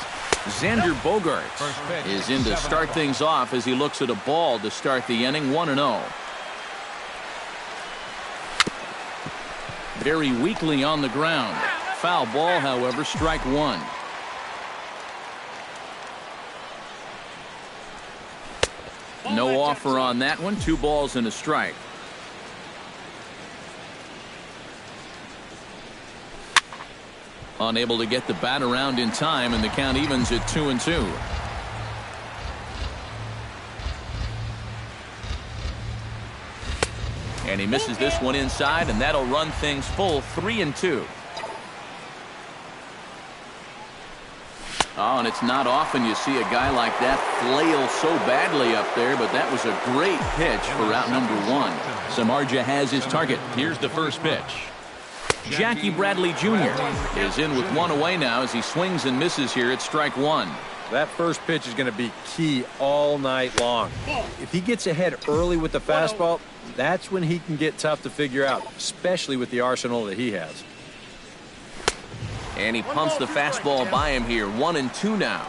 Xander Bogaerts is in to start things off as he looks at a ball to start the inning, 1-0. Very weakly on the ground. Foul ball, however, strike one. No offer on that one. 2 balls and a strike. Unable to get the bat around in time, and the count evens at 2-2. And he misses this one inside, and that'll run things full 3-2. Oh, and it's not often you see a guy like that flail so badly up there, but that was a great pitch for out number 1. Samardzija has his target. Here's the first pitch. Jackie Bradley Jr. is in with 1 away now as he swings and misses here at strike 1. That first pitch is going to be key all night long. If he gets ahead early with the fastball, that's when he can get tough to figure out, especially with the arsenal that he has. And he pumps the fastball by him here. 1-2 now.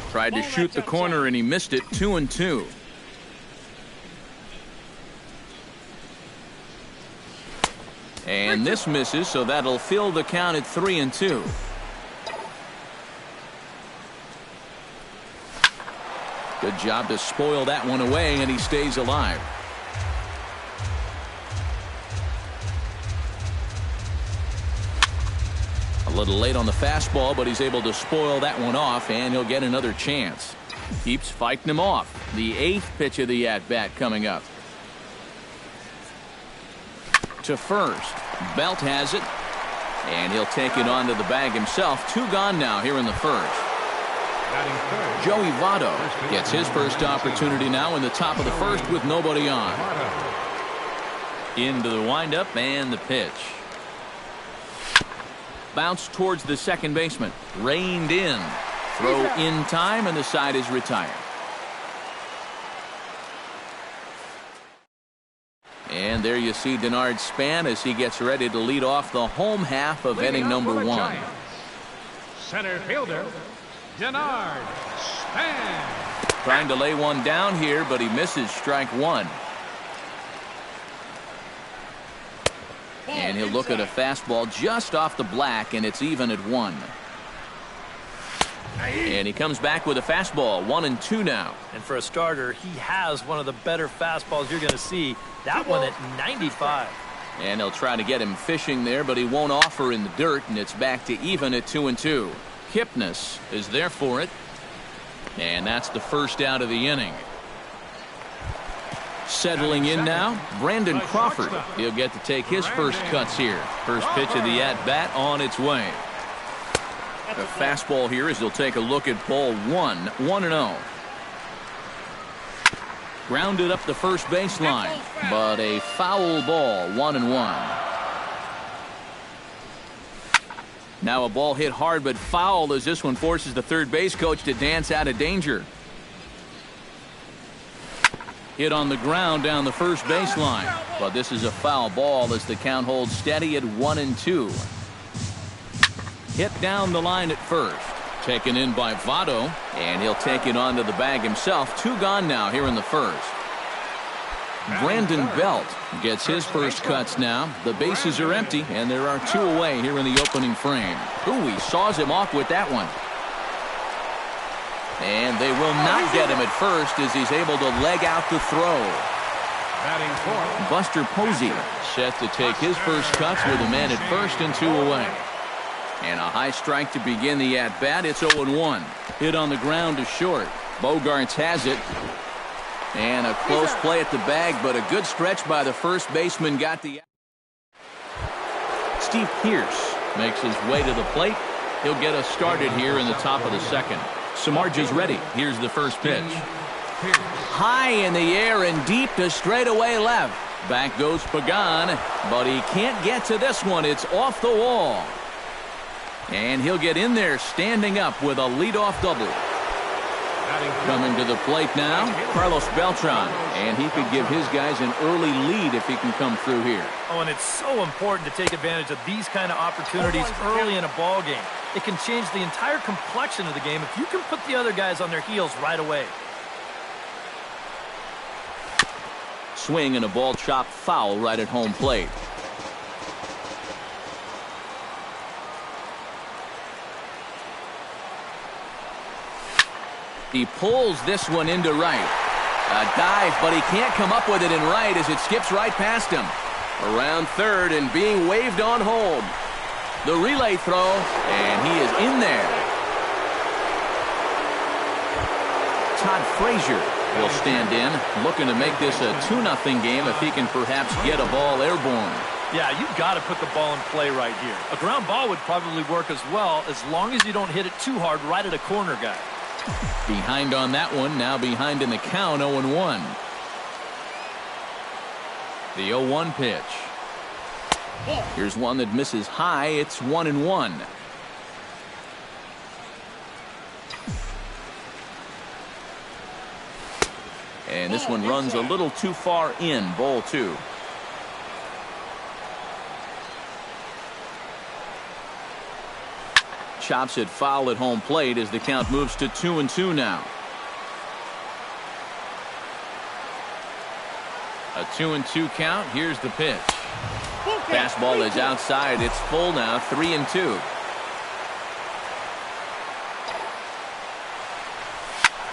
Tried to shoot the corner and he missed it. 2-2. And this misses, so that'll fill the count at 3-2. Good job to spoil that one away, and he stays alive. A little late on the fastball, but he's able to spoil that one off, and he'll get another chance. Keeps fighting him off. The 8th pitch of the at-bat coming up. To first. Belt has it, and he'll take it onto the bag himself. 2 gone now here in the first. Joey Votto gets his first opportunity now in the top of the first with nobody on. Into the windup and the pitch. Bounce towards the second baseman. Reined in. Throw in time, and the side is retired. And there you see Denard Span as he gets ready to lead off the home half of inning number 1. Center fielder, Denard Span. Trying to lay one down here, but he misses strike 1. And he'll look at a fastball just off the black, and it's even at 1. And he comes back with a fastball. 1-2 now. And for a starter, he has one of the better fastballs you're going to see. That one at 95. And they'll try to get him fishing there, but he won't offer in the dirt, and it's back to even at 2-2. Kipnis is there for it. And that's the first out of the inning. Settling in now, Brandon Crawford. He'll get to take his first cuts here. First pitch of the at-bat on its way. The fastball here as they'll take a look at ball 1, 1-0. Grounded up the first baseline, but a foul ball, 1-1. Now a ball hit hard but foul as this one forces the third base coach to dance out of danger. Hit on the ground down the first baseline, but this is a foul ball as the count holds steady at 1-2. Hit down the line at first. Taken in by Votto, and he'll take it onto the bag himself. 2 gone now here in the first. Brandon Belt gets his first cuts now. The bases are empty, and there are 2 away here in the opening frame. Ooh, he saws him off with that one. And they will not get him at first as he's able to leg out the throw. Buster Posey set to take his first cuts with a man at first and 2 away. And a high strike to begin the at-bat. It's 0-1. Hit on the ground to short. Bogaerts has it. And a close play at the bag, but a good stretch by the first baseman got the... Steve Pearce makes his way to the plate. He'll get us started here in the top of the second. Samardzija's ready. Here's the first pitch. High in the air and deep to straightaway left. Back goes Pagan, but he can't get to this one. It's off the wall. And he'll get in there standing up with a leadoff double. Coming to the plate now, Carlos Beltran. And he could give his guys an early lead if he can come through here. Oh, and it's so important to take advantage of these kind of opportunities early in a ball game. It can change the entire complexion of the game if you can put the other guys on their heels right away. Swing and a ball chopped foul right at home plate. He pulls this one into right. A dive, but he can't come up with it in right as it skips right past him. Around third and being waved on home. The relay throw, and he is in there. Todd Frazier will stand in, looking to make this a 2-0 game if he can perhaps get a ball airborne. Yeah, you've got to put the ball in play right here. A ground ball would probably work as well, as long as you don't hit it too hard right at a corner guy. Behind on that one, now behind in the count, 0-1. The 0-1 pitch. Here's one that misses high. It's 1-1. And this one runs a little too far in, ball 2. Chops it foul at home plate as the count moves to 2-2 now. A 2-2 count. Here's the pitch. Fastball is outside. It's full now. 3-2.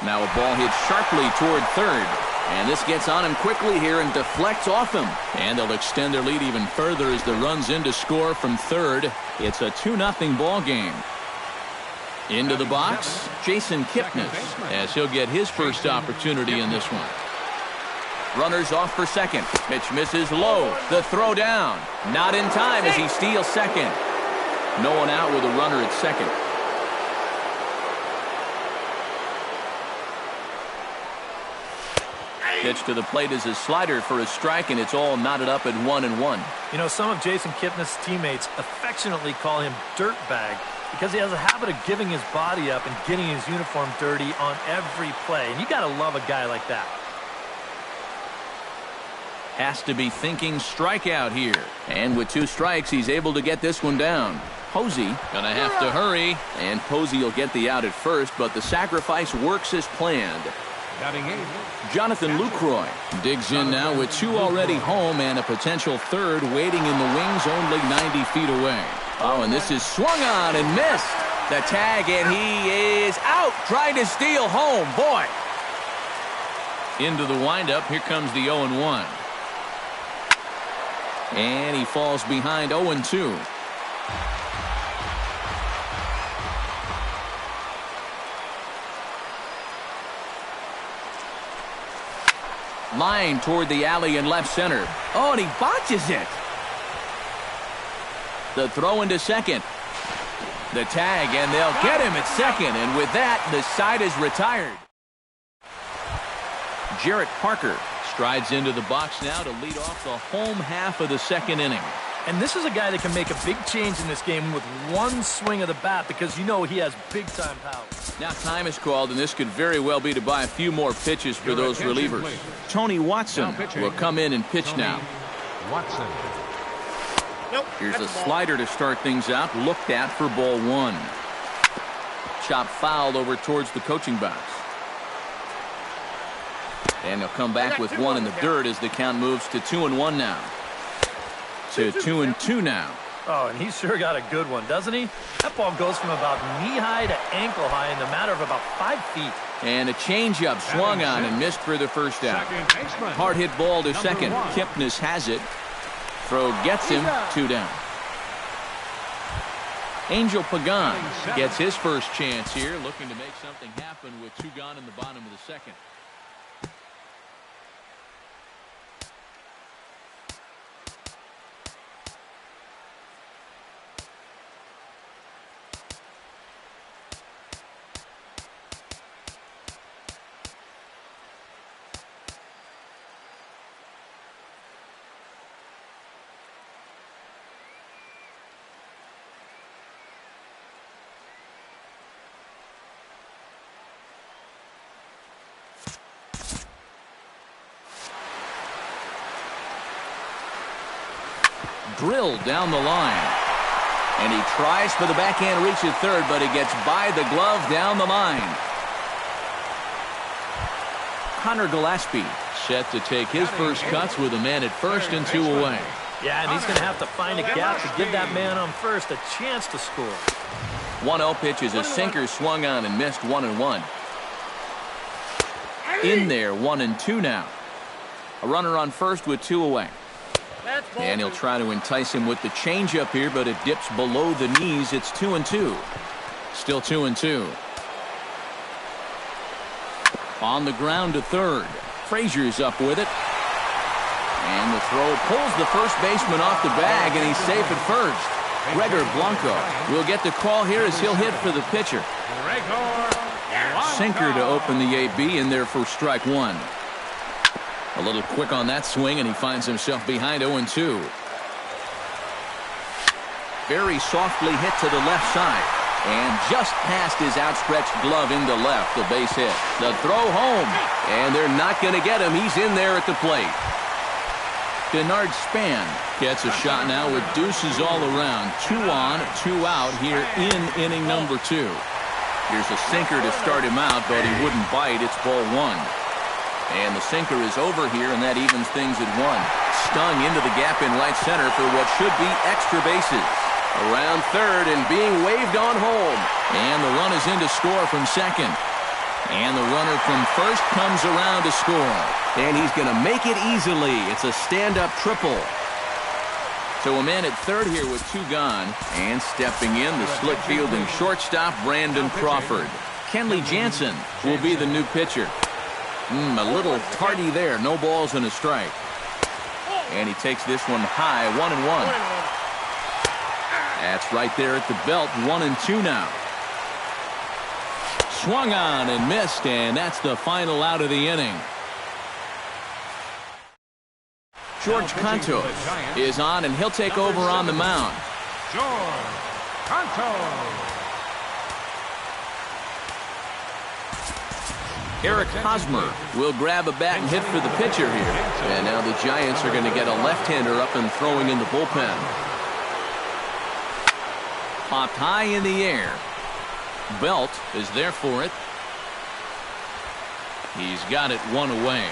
Now a ball hits sharply toward third. And this gets on him quickly here and deflects off him. And they'll extend their lead even further as the run's in to score from third. It's a 2-0 ball game. Into the box, Jason Kipnis, as he'll get his first opportunity in this one. Runners off for second. Pitch misses low. The throw down. Not in time as he steals second. No one out with a runner at second. Pitch to the plate is a slider for a strike, and it's all knotted up at 1-1. You know, some of Jason Kipnis' teammates affectionately call him Dirtbag because he has a habit of giving his body up and getting his uniform dirty on every play. And you got to love a guy like that. Has to be thinking strikeout here. And with 2 strikes, he's able to get this one down. Posey gonna have to hurry. And Posey will get the out at first, but the sacrifice works as planned. Jonathan Lucroy digs in now with 2 already home and a potential third waiting in the wings only 90 feet away. Oh, and this is swung on and missed. The tag, and he is out trying to steal home. Boy. Into the windup. Here comes the 0-1. And he falls behind 0-2. Line toward the alley in left center. Oh, and he botches it. The throw into second. The tag, and they'll get him at second. And with that, the side is retired. Jarrett Parker strides into the box now to lead off the home half of the second inning. And this is a guy that can make a big change in this game with one swing of the bat because you know he has big-time power. Now time is called, and this could very well be to buy a few more pitches for those relievers. Tony Watson will come in and pitch now. Watson. Nope. Here's a slider to start things out, looked at for ball 1. Chop foul over towards the coaching box. And he'll come back with 1 in the dirt as the count moves to 2-1 now. To 2-2 now. Oh, and he's sure got a good one, doesn't he? That ball goes from about knee-high to ankle-high in the matter of about 5 feet. And a changeup swung on and missed for the first out. Hard hit ball to second. Kipnis has it. Throw gets him. 2 down. Angel Pagan gets his first chance here, looking to make something happen with 2 gone in the bottom of the second. Drilled down the line. And he tries for the backhand reach at third, but he gets by the glove down the line. Connor Gillespie set to take his first cuts with a man at first and 2 away. Yeah, and he's going to have to find a gap to give that man on first a chance to score. 1-0 pitch is a sinker swung on and missed 1-1. In there, 1-2 now. A runner on first with 2 away. And he'll try to entice him with the changeup here, but it dips below the knees. It's 2-2. Still 2-2. On the ground to third. Frazier's up with it. And the throw pulls the first baseman off the bag, and he's safe at first. Gregor Blanco will get the call here as he'll hit for the pitcher. Sinker to open the AB in there for strike one. A little quick on that swing, and he finds himself behind 0-2. Very softly hit to the left side. And just past his outstretched glove into left, the base hit. The throw home. And they're not going to get him. He's in there at the plate. Denard Span gets a shot now with deuces all around. 2 on, 2 out here in inning number 2. Here's a sinker to start him out, but he wouldn't bite. It's ball 1. And the sinker is over here, and that evens things at 1. Stung into the gap in right center for what should be extra bases. Around third and being waved on home. And the run is in to score from second. And the runner from first comes around to score. And he's going to make it easily. It's a stand-up triple. So a man at third here with 2 gone. And stepping in, the slick-fielding shortstop, Brandon Crawford. Kenley Jansen will be the new pitcher. A little tardy there. No balls and a strike. And he takes this one high, 1-1. That's right there at the belt, 1-2 now. Swung on and missed, and that's the final out of the inning. George Cantos is on, and he'll take over on the mound. George Cantos. Eric Hosmer will grab a bat and hit for the pitcher here. And now the Giants are going to get a left-hander up and throwing in the bullpen. Popped high in the air. Belt is there for it. He's got it 1 away.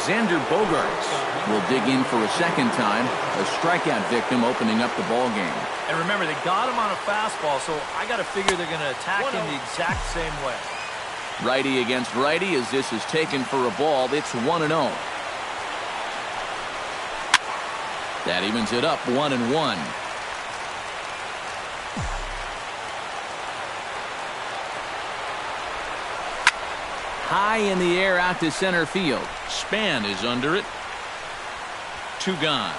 Xander Bogaerts will dig in for a second time. A strikeout victim opening up the ball game. And remember, they got him on a fastball, so I got to figure they're going to attack him the exact same way. Righty against righty as this is taken for a ball. It's 1-0. That evens it up 1-1. High in the air out to center field. Span is under it. 2 gone.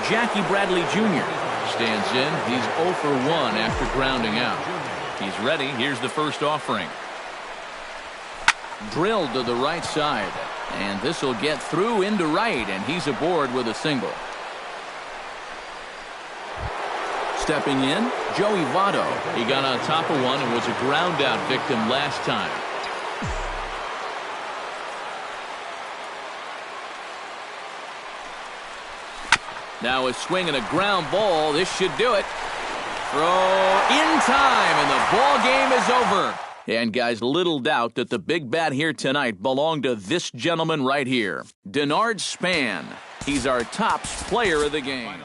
Jackie Bradley Jr. stands in. He's 0 for 1 after grounding out. He's ready. Here's the first offering. Drilled to the right side. And this will get through into right, and he's aboard with a single. Stepping in, Joey Votto. He got on top of one and was a ground out victim last time. Now a swing and a ground ball. This should do it. Throw in time, and the ball game is over. And guys, little doubt that the big bat here tonight belonged to this gentleman right here, Denard Span. He's our top player of the game.